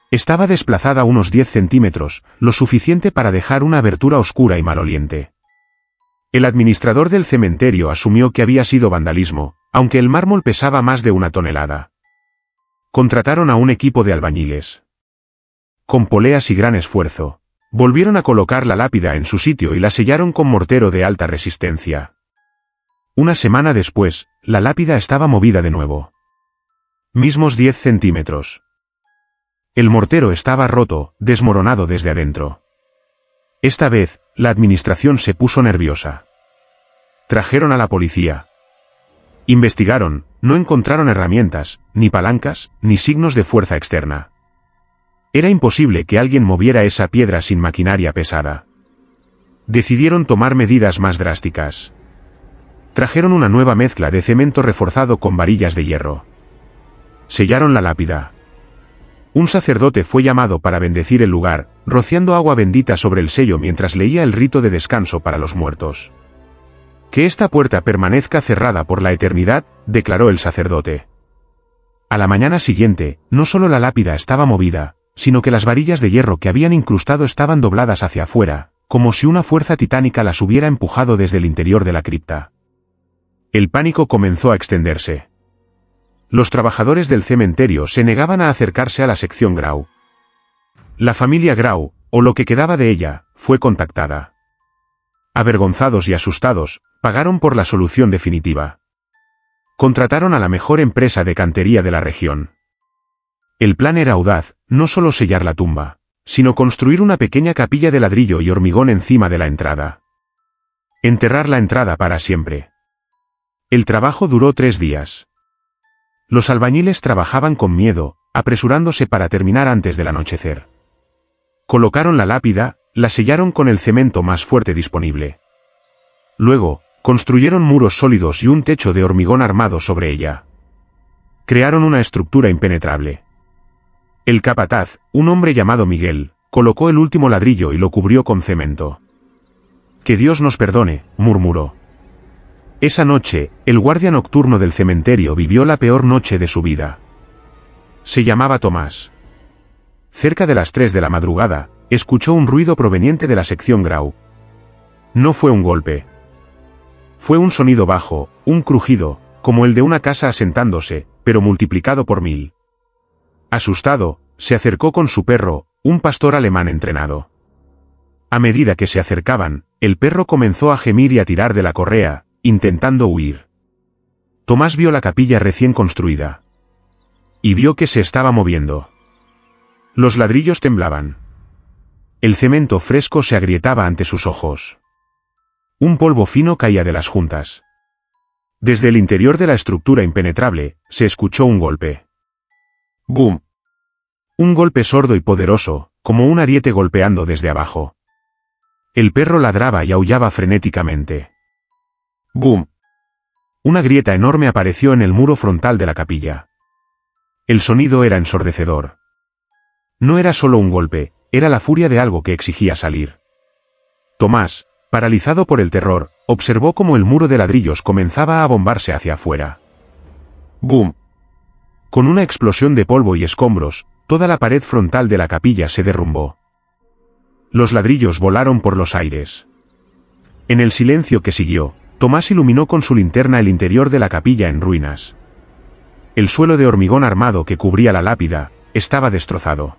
Estaba desplazada unos 10 centímetros, lo suficiente para dejar una abertura oscura y maloliente. El administrador del cementerio asumió que había sido vandalismo, aunque el mármol pesaba más de 1 tonelada. Contrataron a un equipo de albañiles. Con poleas y gran esfuerzo, volvieron a colocar la lápida en su sitio y la sellaron con mortero de alta resistencia. Una semana después, la lápida estaba movida de nuevo. Mismos 10 centímetros. El mortero estaba roto, desmoronado desde adentro. Esta vez, la administración se puso nerviosa. Trajeron a la policía. Investigaron, no encontraron herramientas, ni palancas, ni signos de fuerza externa. Era imposible que alguien moviera esa piedra sin maquinaria pesada. Decidieron tomar medidas más drásticas. Trajeron una nueva mezcla de cemento reforzado con varillas de hierro. Sellaron la lápida. Un sacerdote fue llamado para bendecir el lugar, rociando agua bendita sobre el sello mientras leía el rito de descanso para los muertos. Que esta puerta permanezca cerrada por la eternidad, declaró el sacerdote. A la mañana siguiente, no solo la lápida estaba movida, sino que las varillas de hierro que habían incrustado estaban dobladas hacia afuera, como si una fuerza titánica las hubiera empujado desde el interior de la cripta. El pánico comenzó a extenderse. Los trabajadores del cementerio se negaban a acercarse a la sección Grau. La familia Grau, o lo que quedaba de ella, fue contactada. Avergonzados y asustados, pagaron por la solución definitiva. Contrataron a la mejor empresa de cantería de la región. El plan era audaz, no solo sellar la tumba, sino construir una pequeña capilla de ladrillo y hormigón encima de la entrada. Enterrar la entrada para siempre. El trabajo duró 3 días. Los albañiles trabajaban con miedo, apresurándose para terminar antes del anochecer. Colocaron la lápida, la sellaron con el cemento más fuerte disponible. Luego, construyeron muros sólidos y un techo de hormigón armado sobre ella. Crearon una estructura impenetrable. El capataz, un hombre llamado Miguel, colocó el último ladrillo y lo cubrió con cemento. «Que Dios nos perdone», murmuró. Esa noche, el guardia nocturno del cementerio vivió la peor noche de su vida. Se llamaba Tomás. Cerca de las 3 de la madrugada, escuchó un ruido proveniente de la sección Grau. No fue un golpe. Fue un sonido bajo, un crujido, como el de una casa asentándose, pero multiplicado por 1000. Asustado, se acercó con su perro, un pastor alemán entrenado. A medida que se acercaban, el perro comenzó a gemir y a tirar de la correa, intentando huir. Tomás vio la capilla recién construida. Y vio que se estaba moviendo. Los ladrillos temblaban. El cemento fresco se agrietaba ante sus ojos. Un polvo fino caía de las juntas. Desde el interior de la estructura impenetrable, se escuchó un golpe. ¡Bum! Un golpe sordo y poderoso, como un ariete golpeando desde abajo. El perro ladraba y aullaba frenéticamente. ¡Bum! Una grieta enorme apareció en el muro frontal de la capilla. El sonido era ensordecedor. No era solo un golpe, era la furia de algo que exigía salir. Tomás, paralizado por el terror, observó cómo el muro de ladrillos comenzaba a bombarse hacia afuera. ¡Bum! Con una explosión de polvo y escombros, toda la pared frontal de la capilla se derrumbó. Los ladrillos volaron por los aires. En el silencio que siguió, Tomás iluminó con su linterna el interior de la capilla en ruinas. El suelo de hormigón armado que cubría la lápida, estaba destrozado.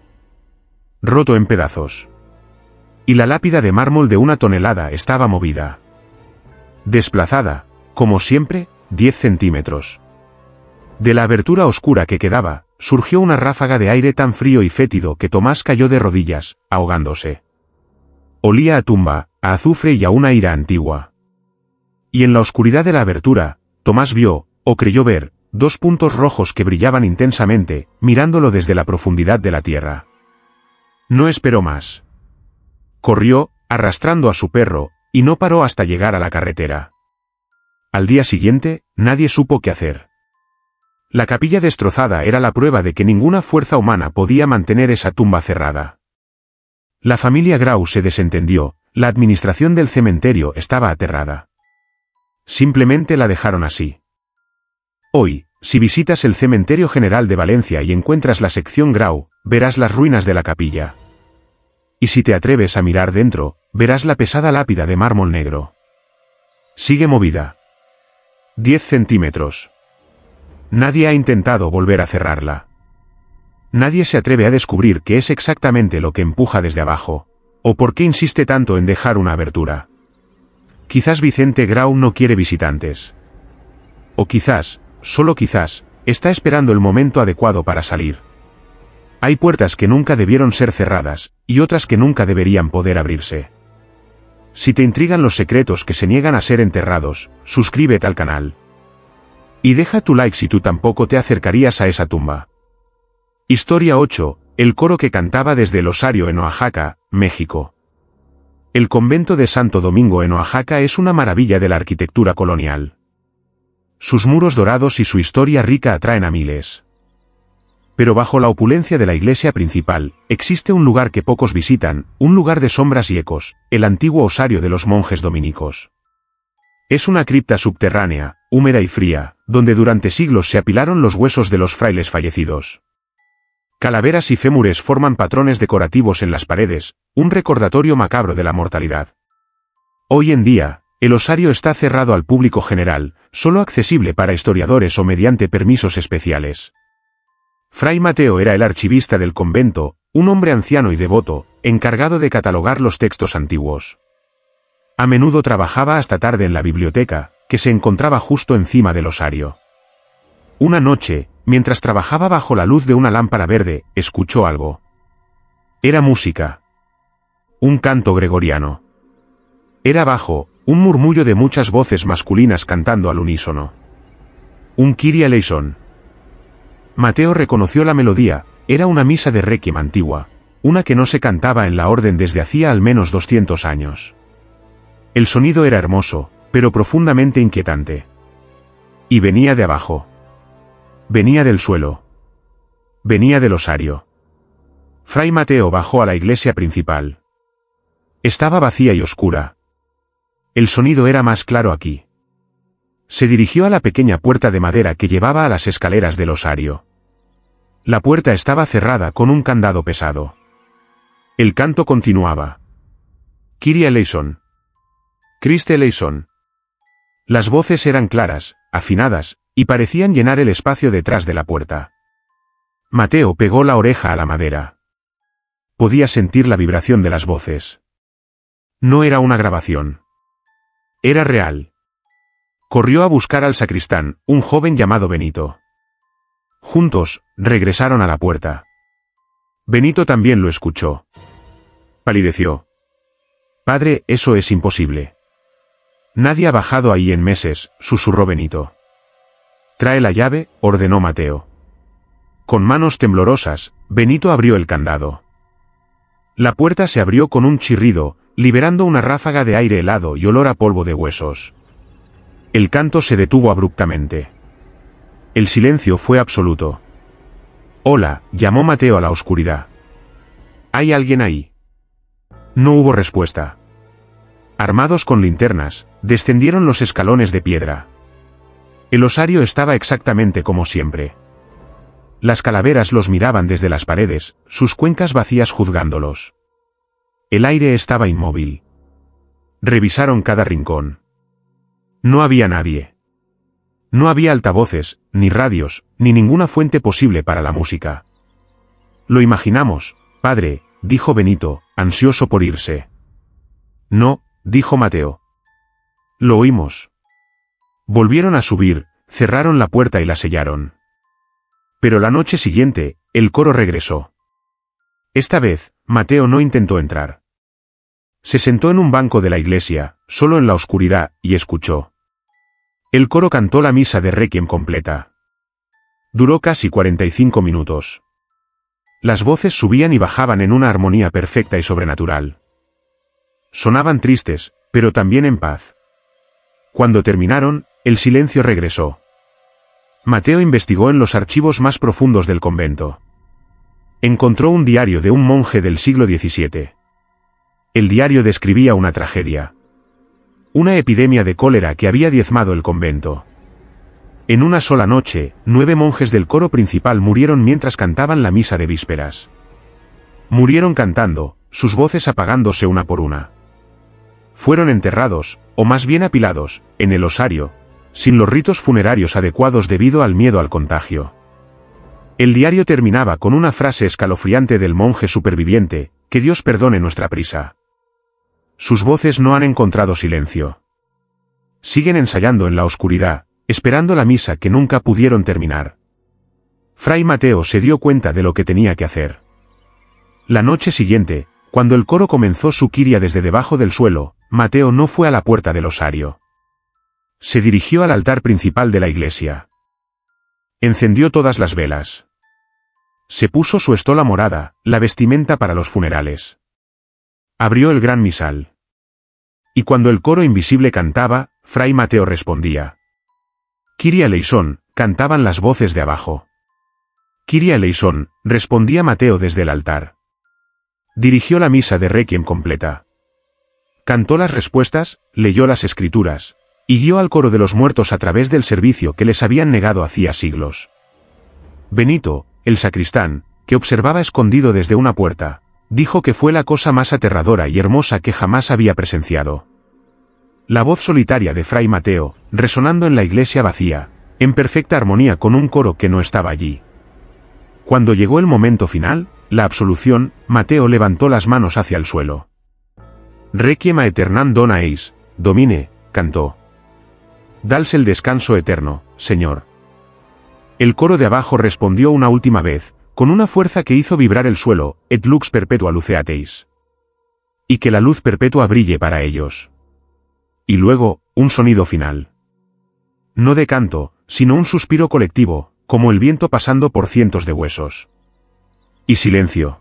Roto en pedazos. Y la lápida de mármol de 1 tonelada estaba movida. Desplazada, como siempre, 10 centímetros. De la abertura oscura que quedaba, surgió una ráfaga de aire tan frío y fétido que Tomás cayó de rodillas, ahogándose. Olía a tumba, a azufre y a una ira antigua. Y en la oscuridad de la abertura, Tomás vio, o creyó ver, 2 puntos rojos que brillaban intensamente, mirándolo desde la profundidad de la tierra. No esperó más. Corrió, arrastrando a su perro, y no paró hasta llegar a la carretera. Al día siguiente, nadie supo qué hacer. La capilla destrozada era la prueba de que ninguna fuerza humana podía mantener esa tumba cerrada. La familia Grau se desentendió, la administración del cementerio estaba aterrada. Simplemente la dejaron así. Hoy, si visitas el Cementerio General de Valencia y encuentras la sección Grau, verás las ruinas de la capilla. Y si te atreves a mirar dentro, verás la pesada lápida de mármol negro. Sigue movida. 10 centímetros. Nadie ha intentado volver a cerrarla. Nadie se atreve a descubrir qué es exactamente lo que empuja desde abajo, o por qué insiste tanto en dejar una abertura. Quizás Vicente Grau no quiere visitantes. O quizás, solo quizás, está esperando el momento adecuado para salir. Hay puertas que nunca debieron ser cerradas, y otras que nunca deberían poder abrirse. Si te intrigan los secretos que se niegan a ser enterrados, suscríbete al canal. Y deja tu like si tú tampoco te acercarías a esa tumba. Historia 8, el coro que cantaba desde el osario en Oaxaca, México. El convento de Santo Domingo en Oaxaca es una maravilla de la arquitectura colonial. Sus muros dorados y su historia rica atraen a miles. Pero bajo la opulencia de la iglesia principal, existe un lugar que pocos visitan, un lugar de sombras y ecos, el antiguo osario de los monjes dominicos. Es una cripta subterránea, húmeda y fría, donde durante siglos se apilaron los huesos de los frailes fallecidos. Calaveras y fémures forman patrones decorativos en las paredes, un recordatorio macabro de la mortalidad. Hoy en día, el osario está cerrado al público general, solo accesible para historiadores o mediante permisos especiales. Fray Mateo era el archivista del convento, un hombre anciano y devoto, encargado de catalogar los textos antiguos. A menudo trabajaba hasta tarde en la biblioteca, que se encontraba justo encima del osario. Una noche, mientras trabajaba bajo la luz de una lámpara verde, escuchó algo. Era música. Un canto gregoriano. Era bajo, un murmullo de muchas voces masculinas cantando al unísono. Un Kyrie eleison. Mateo reconoció la melodía, era una misa de requiem antigua, una que no se cantaba en la orden desde hacía al menos 200 años. El sonido era hermoso, pero profundamente inquietante. Y venía de abajo. Venía del suelo. Venía del osario. Fray Mateo bajó a la iglesia principal. Estaba vacía y oscura. El sonido era más claro aquí. Se dirigió a la pequeña puerta de madera que llevaba a las escaleras del osario. La puerta estaba cerrada con un candado pesado. El canto continuaba. Kyrie eleison. Christe eleison. Las voces eran claras, afinadas, y parecían llenar el espacio detrás de la puerta. Mateo pegó la oreja a la madera. Podía sentir la vibración de las voces. No era una grabación. Era real. Corrió a buscar al sacristán, un joven llamado Benito. Juntos, regresaron a la puerta. Benito también lo escuchó. Palideció. Padre, eso es imposible. Nadie ha bajado ahí en meses, susurró Benito. Trae la llave, ordenó Mateo. Con manos temblorosas, Benito abrió el candado. La puerta se abrió con un chirrido, liberando una ráfaga de aire helado y olor a polvo de huesos. El canto se detuvo abruptamente. El silencio fue absoluto. Hola, llamó Mateo a la oscuridad. ¿Hay alguien ahí? No hubo respuesta. Armados con linternas, descendieron los escalones de piedra. El osario estaba exactamente como siempre. Las calaveras los miraban desde las paredes, sus cuencas vacías juzgándolos. El aire estaba inmóvil. Revisaron cada rincón. No había nadie. No había altavoces, ni radios, ni ninguna fuente posible para la música. Lo imaginamos, padre, dijo Benito, ansioso por irse. No, dijo Mateo. Lo oímos. Volvieron a subir, cerraron la puerta y la sellaron. Pero la noche siguiente, el coro regresó. Esta vez, Mateo no intentó entrar. Se sentó en un banco de la iglesia, solo en la oscuridad, y escuchó. El coro cantó la misa de requiem completa. Duró casi 45 minutos. Las voces subían y bajaban en una armonía perfecta y sobrenatural. Sonaban tristes, pero también en paz. Cuando terminaron, el silencio regresó. Mateo investigó en los archivos más profundos del convento. Encontró un diario de un monje del siglo XVII. El diario describía una tragedia. Una epidemia de cólera que había diezmado el convento. En una sola noche, 9 monjes del coro principal murieron mientras cantaban la misa de vísperas. Murieron cantando, sus voces apagándose una por una. Fueron enterrados, o más bien apilados, en el osario, sin los ritos funerarios adecuados debido al miedo al contagio. El diario terminaba con una frase escalofriante del monje superviviente: que Dios perdone nuestra prisa. Sus voces no han encontrado silencio. Siguen ensayando en la oscuridad, esperando la misa que nunca pudieron terminar. Fray Mateo se dio cuenta de lo que tenía que hacer. La noche siguiente, cuando el coro comenzó su kiria desde debajo del suelo, Mateo no fue a la puerta del osario. Se dirigió al altar principal de la iglesia. Encendió todas las velas. Se puso su estola morada, la vestimenta para los funerales. Abrió el gran misal. Y cuando el coro invisible cantaba, Fray Mateo respondía. Kyrie eleison, cantaban las voces de abajo. Kyrie eleison, respondía Mateo desde el altar. Dirigió la misa de requiem completa. Cantó las respuestas, leyó las escrituras, y guió al coro de los muertos a través del servicio que les habían negado hacía siglos. Benito, el sacristán, que observaba escondido desde una puerta, dijo que fue la cosa más aterradora y hermosa que jamás había presenciado. La voz solitaria de Fray Mateo, resonando en la iglesia vacía, en perfecta armonía con un coro que no estaba allí. Cuando llegó el momento final, la absolución, Mateo levantó las manos hacia el suelo. Requiem aeternam dona eis, Domine, cantó. Dals el descanso eterno, Señor. El coro de abajo respondió una última vez, con una fuerza que hizo vibrar el suelo, et lux perpetua luceateis. Y que la luz perpetua brille para ellos. Y luego, un sonido final. No de canto, sino un suspiro colectivo, como el viento pasando por cientos de huesos. Y silencio.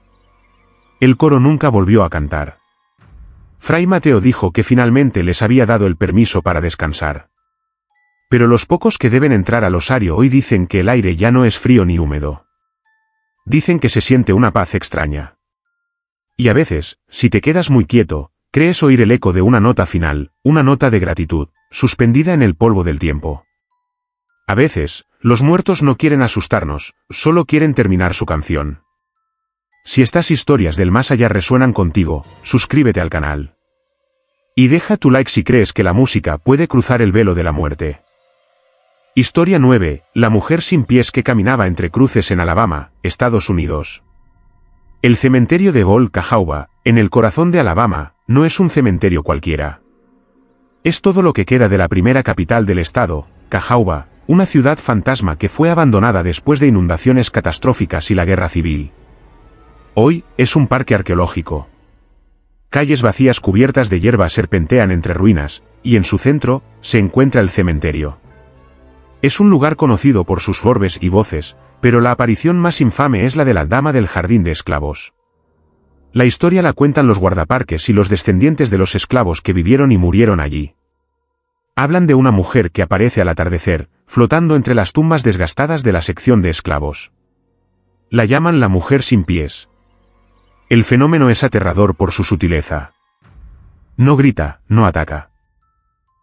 El coro nunca volvió a cantar. Fray Mateo dijo que finalmente les había dado el permiso para descansar. Pero los pocos que deben entrar al osario hoy dicen que el aire ya no es frío ni húmedo. Dicen que se siente una paz extraña. Y a veces, si te quedas muy quieto, crees oír el eco de una nota final, una nota de gratitud, suspendida en el polvo del tiempo. A veces, los muertos no quieren asustarnos, solo quieren terminar su canción. Si estas historias del más allá resuenan contigo, suscríbete al canal. Y deja tu like si crees que la música puede cruzar el velo de la muerte. Historia 9, la mujer sin pies que caminaba entre cruces en Alabama, Estados Unidos. El cementerio de Old Cahawba, en el corazón de Alabama, no es un cementerio cualquiera. Es todo lo que queda de la primera capital del estado, Cahawba, una ciudad fantasma que fue abandonada después de inundaciones catastróficas y la guerra civil. Hoy, es un parque arqueológico. Calles vacías cubiertas de hierba serpentean entre ruinas, y en su centro, se encuentra el cementerio. Es un lugar conocido por sus orbes y voces, pero la aparición más infame es la de la Dama del Jardín de Esclavos. La historia la cuentan los guardaparques y los descendientes de los esclavos que vivieron y murieron allí. Hablan de una mujer que aparece al atardecer, flotando entre las tumbas desgastadas de la sección de esclavos. La llaman la mujer sin pies. El fenómeno es aterrador por su sutileza. No grita, no ataca.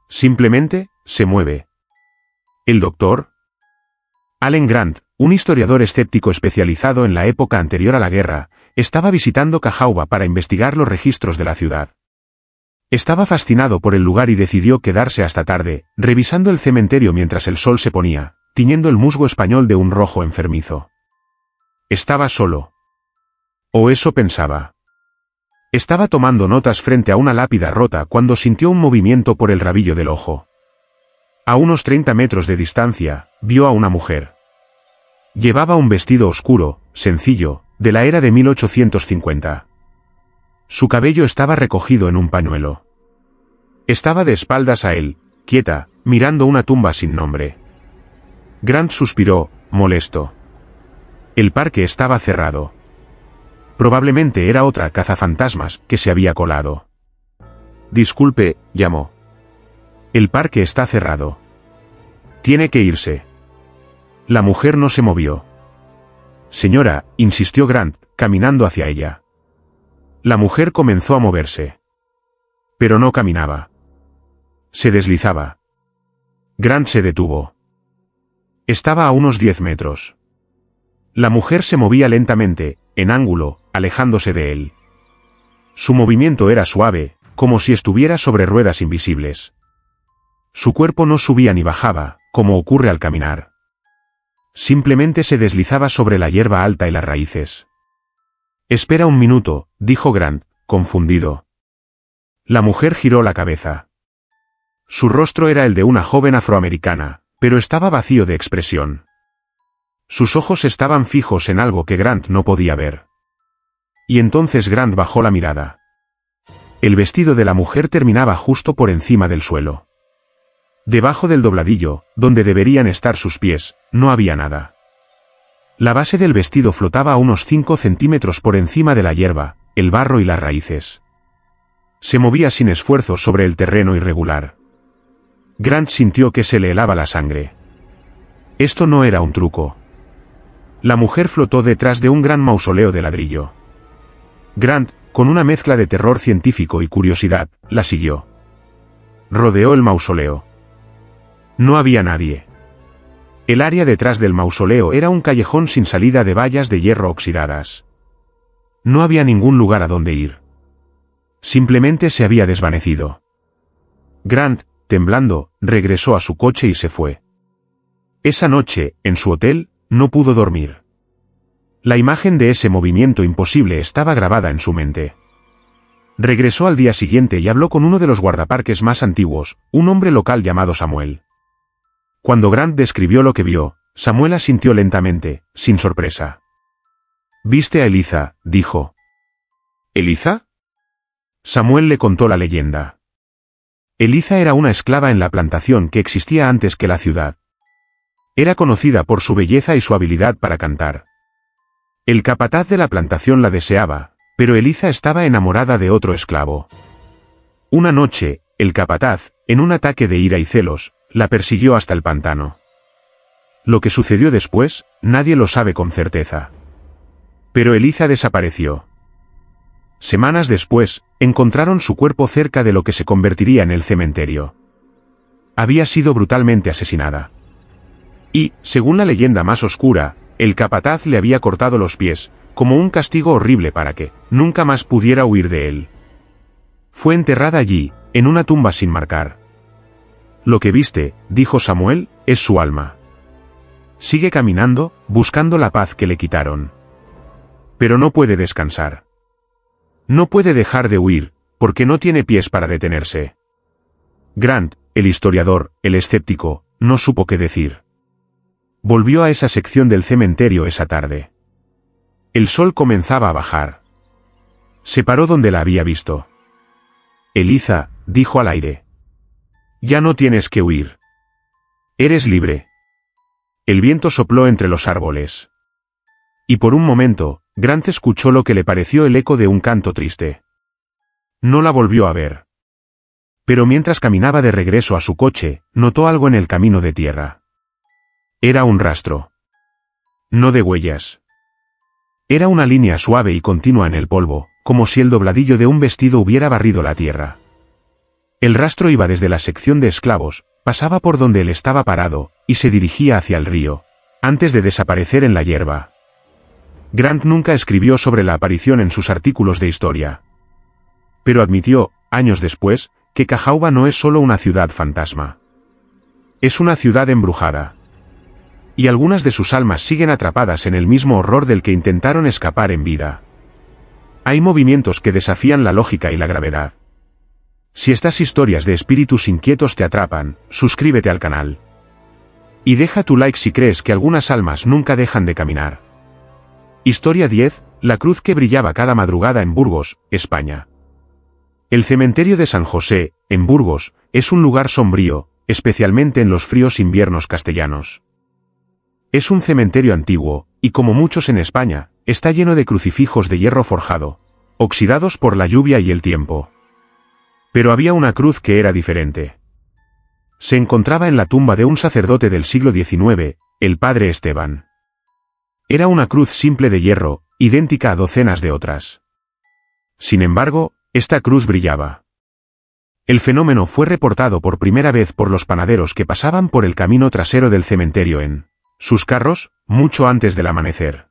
Simplemente, se mueve. ¿El doctor? Allen Grant, un historiador escéptico especializado en la época anterior a la guerra, estaba visitando Cahawba para investigar los registros de la ciudad. Estaba fascinado por el lugar y decidió quedarse hasta tarde, revisando el cementerio mientras el sol se ponía, tiñendo el musgo español de un rojo enfermizo. Estaba solo. O eso pensaba. Estaba tomando notas frente a una lápida rota cuando sintió un movimiento por el rabillo del ojo. A unos 30 metros de distancia, vio a una mujer. Llevaba un vestido oscuro, sencillo, de la era de 1850. Su cabello estaba recogido en un pañuelo. Estaba de espaldas a él, quieta, mirando una tumba sin nombre. Grant suspiró, molesto. El parque estaba cerrado. Probablemente era otra cazafantasmas que se había colado. Disculpe, llamó. El parque está cerrado. Tiene que irse. La mujer no se movió. Señora, insistió Grant, caminando hacia ella. La mujer comenzó a moverse. Pero no caminaba. Se deslizaba. Grant se detuvo. Estaba a unos 10 metros. La mujer se movía lentamente, en ángulo, alejándose de él. Su movimiento era suave, como si estuviera sobre ruedas invisibles. Su cuerpo no subía ni bajaba, como ocurre al caminar. Simplemente se deslizaba sobre la hierba alta y las raíces. Espera un minuto, dijo Grant, confundido. La mujer giró la cabeza. Su rostro era el de una joven afroamericana, pero estaba vacío de expresión. Sus ojos estaban fijos en algo que Grant no podía ver. Y entonces Grant bajó la mirada. El vestido de la mujer terminaba justo por encima del suelo. Debajo del dobladillo, donde deberían estar sus pies, no había nada. La base del vestido flotaba a unos 5 centímetros por encima de la hierba, el barro y las raíces. Se movía sin esfuerzo sobre el terreno irregular. Grant sintió que se le helaba la sangre. Esto no era un truco. La mujer flotó detrás de un gran mausoleo de ladrillo. Grant, con una mezcla de terror científico y curiosidad, la siguió. Rodeó el mausoleo. No había nadie. El área detrás del mausoleo era un callejón sin salida de vallas de hierro oxidadas. No había ningún lugar a donde ir. Simplemente se había desvanecido. Grant, temblando, regresó a su coche y se fue. Esa noche, en su hotel, no pudo dormir. La imagen de ese movimiento imposible estaba grabada en su mente. Regresó al día siguiente y habló con uno de los guardaparques más antiguos, un hombre local llamado Samuel. Cuando Grant describió lo que vio, Samuel asintió lentamente, sin sorpresa. «¿Viste a Eliza?», dijo. «¿Eliza?». Samuel le contó la leyenda. Eliza era una esclava en la plantación que existía antes que la ciudad. Era conocida por su belleza y su habilidad para cantar. El capataz de la plantación la deseaba, pero Eliza estaba enamorada de otro esclavo. Una noche, el capataz, en un ataque de ira y celos, la persiguió hasta el pantano. Lo que sucedió después, nadie lo sabe con certeza. Pero Eliza desapareció. Semanas después, encontraron su cuerpo cerca de lo que se convertiría en el cementerio. Había sido brutalmente asesinada. Y, según la leyenda más oscura, el capataz le había cortado los pies, como un castigo horrible para que nunca más pudiera huir de él. Fue enterrada allí, en una tumba sin marcar. «Lo que viste», dijo Samuel, «es su alma. Sigue caminando, buscando la paz que le quitaron. Pero no puede descansar. No puede dejar de huir, porque no tiene pies para detenerse». Grant, el historiador, el escéptico, no supo qué decir. Volvió a esa sección del cementerio esa tarde. El sol comenzaba a bajar. Se paró donde la había visto. «Eliza», dijo al aire. «Ya no tienes que huir. Eres libre». El viento sopló entre los árboles. Y por un momento, Grant escuchó lo que le pareció el eco de un canto triste. No la volvió a ver. Pero mientras caminaba de regreso a su coche, notó algo en el camino de tierra. Era un rastro. No de huellas. Era una línea suave y continua en el polvo, como si el dobladillo de un vestido hubiera barrido la tierra. El rastro iba desde la sección de esclavos, pasaba por donde él estaba parado, y se dirigía hacia el río, antes de desaparecer en la hierba. Grant nunca escribió sobre la aparición en sus artículos de historia. Pero admitió, años después, que Cahawba no es solo una ciudad fantasma. Es una ciudad embrujada. Y algunas de sus almas siguen atrapadas en el mismo horror del que intentaron escapar en vida. Hay movimientos que desafían la lógica y la gravedad. Si estas historias de espíritus inquietos te atrapan, suscríbete al canal. Y deja tu like si crees que algunas almas nunca dejan de caminar. Historia 10, la cruz que brillaba cada madrugada en Burgos, España. El cementerio de San José, en Burgos, es un lugar sombrío, especialmente en los fríos inviernos castellanos. Es un cementerio antiguo, y como muchos en España, está lleno de crucifijos de hierro forjado, oxidados por la lluvia y el tiempo. Pero había una cruz que era diferente. Se encontraba en la tumba de un sacerdote del siglo XIX, el padre Esteban. Era una cruz simple de hierro, idéntica a docenas de otras. Sin embargo, esta cruz brillaba. El fenómeno fue reportado por primera vez por los panaderos que pasaban por el camino trasero del cementerio en sus carros, mucho antes del amanecer.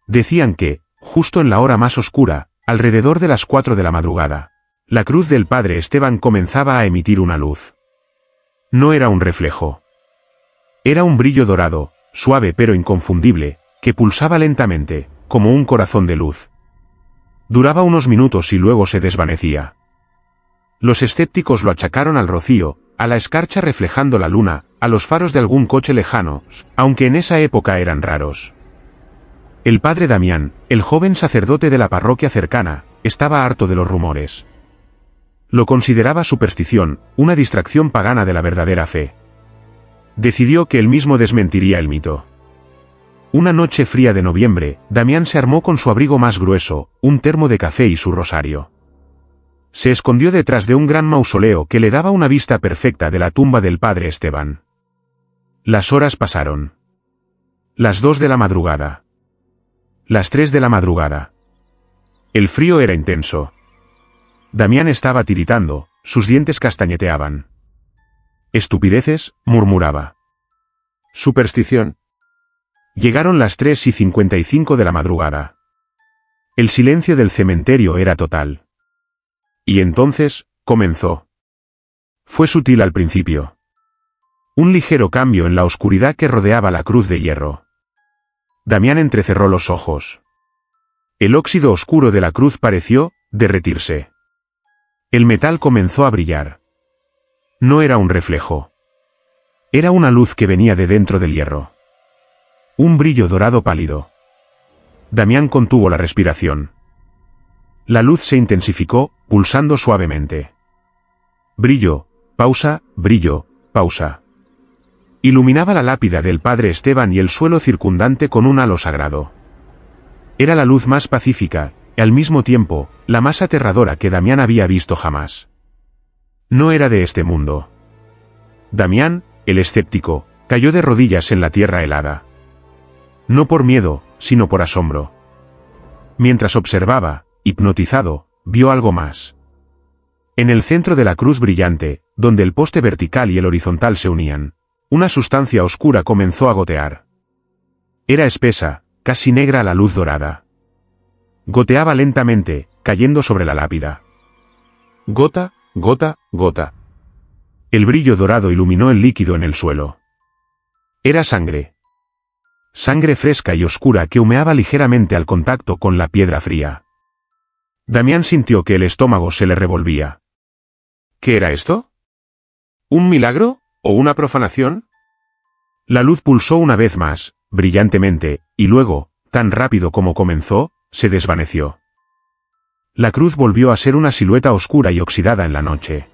Decían que, justo en la hora más oscura, alrededor de las 4 de la madrugada, la cruz del padre Esteban comenzaba a emitir una luz. No era un reflejo. Era un brillo dorado, suave pero inconfundible, que pulsaba lentamente, como un corazón de luz. Duraba unos minutos y luego se desvanecía. Los escépticos lo achacaron al rocío, a la escarcha reflejando la luna, a los faros de algún coche lejano, aunque en esa época eran raros. El padre Damián, el joven sacerdote de la parroquia cercana, estaba harto de los rumores. Lo consideraba superstición, una distracción pagana de la verdadera fe. Decidió que él mismo desmentiría el mito. Una noche fría de noviembre, Damián se armó con su abrigo más grueso, un termo de café y su rosario. Se escondió detrás de un gran mausoleo que le daba una vista perfecta de la tumba del padre Esteban. Las horas pasaron. Las 2 de la madrugada. Las 3 de la madrugada. El frío era intenso. Damián estaba tiritando, sus dientes castañeteaban. «Estupideces», murmuraba. «Superstición». Llegaron las 3:55 de la madrugada. El silencio del cementerio era total. Y entonces, comenzó. Fue sutil al principio. Un ligero cambio en la oscuridad que rodeaba la cruz de hierro. Damián entrecerró los ojos. El óxido oscuro de la cruz pareció derretirse. El metal comenzó a brillar. No era un reflejo. Era una luz que venía de dentro del hierro. Un brillo dorado pálido. Damián contuvo la respiración. La luz se intensificó, pulsando suavemente. Brillo, pausa, brillo, pausa. Iluminaba la lápida del padre Esteban y el suelo circundante con un halo sagrado. Era la luz más pacífica, y al mismo tiempo, la más aterradora que Damián había visto jamás. No era de este mundo. Damián, el escéptico, cayó de rodillas en la tierra helada. No por miedo, sino por asombro. Mientras observaba, hipnotizado, vio algo más. En el centro de la cruz brillante, donde el poste vertical y el horizontal se unían, una sustancia oscura comenzó a gotear. Era espesa, casi negra a la luz dorada. Goteaba lentamente, cayendo sobre la lápida. Gota, gota, gota. El brillo dorado iluminó el líquido en el suelo. Era sangre. Sangre fresca y oscura que humeaba ligeramente al contacto con la piedra fría. Damián sintió que el estómago se le revolvía. ¿Qué era esto? ¿Un milagro, o una profanación? La luz pulsó una vez más, brillantemente, y luego, tan rápido como comenzó, se desvaneció. La cruz volvió a ser una silueta oscura y oxidada en la noche.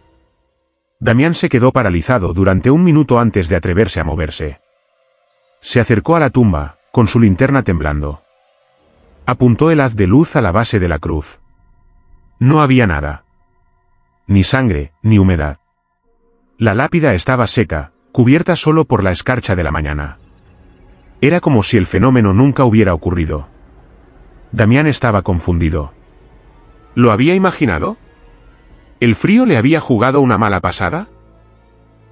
Damián se quedó paralizado durante un minuto antes de atreverse a moverse. Se acercó a la tumba, con su linterna temblando. Apuntó el haz de luz a la base de la cruz. No había nada. Ni sangre, ni humedad. La lápida estaba seca, cubierta solo por la escarcha de la mañana. Era como si el fenómeno nunca hubiera ocurrido. Damián estaba confundido. ¿Lo había imaginado? ¿El frío le había jugado una mala pasada?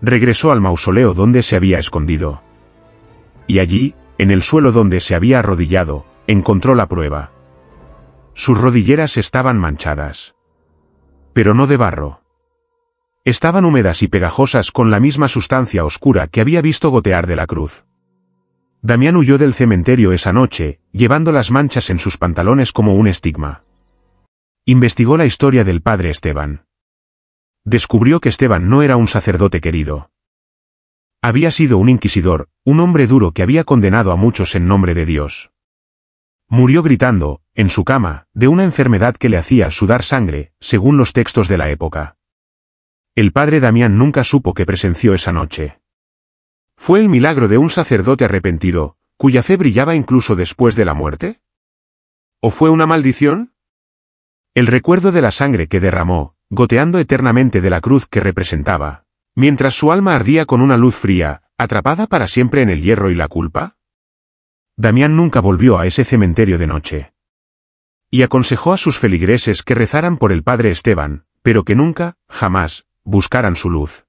Regresó al mausoleo donde se había escondido. Y allí, en el suelo donde se había arrodillado, encontró la prueba. Sus rodilleras estaban manchadas. Pero no de barro. Estaban húmedas y pegajosas con la misma sustancia oscura que había visto gotear de la cruz. Damián huyó del cementerio esa noche, llevando las manchas en sus pantalones como un estigma. Investigó la historia del padre Esteban. Descubrió que Esteban no era un sacerdote querido. Había sido un inquisidor, un hombre duro que había condenado a muchos en nombre de Dios. Murió gritando, en su cama, de una enfermedad que le hacía sudar sangre, según los textos de la época. El padre Damián nunca supo qué presenció esa noche. ¿Fue el milagro de un sacerdote arrepentido, cuya fe brillaba incluso después de la muerte? ¿O fue una maldición? El recuerdo de la sangre que derramó, goteando eternamente de la cruz que representaba, mientras su alma ardía con una luz fría, atrapada para siempre en el hierro y la culpa. Damián nunca volvió a ese cementerio de noche. Y aconsejó a sus feligreses que rezaran por el padre Esteban, pero que nunca, jamás, buscaran su luz.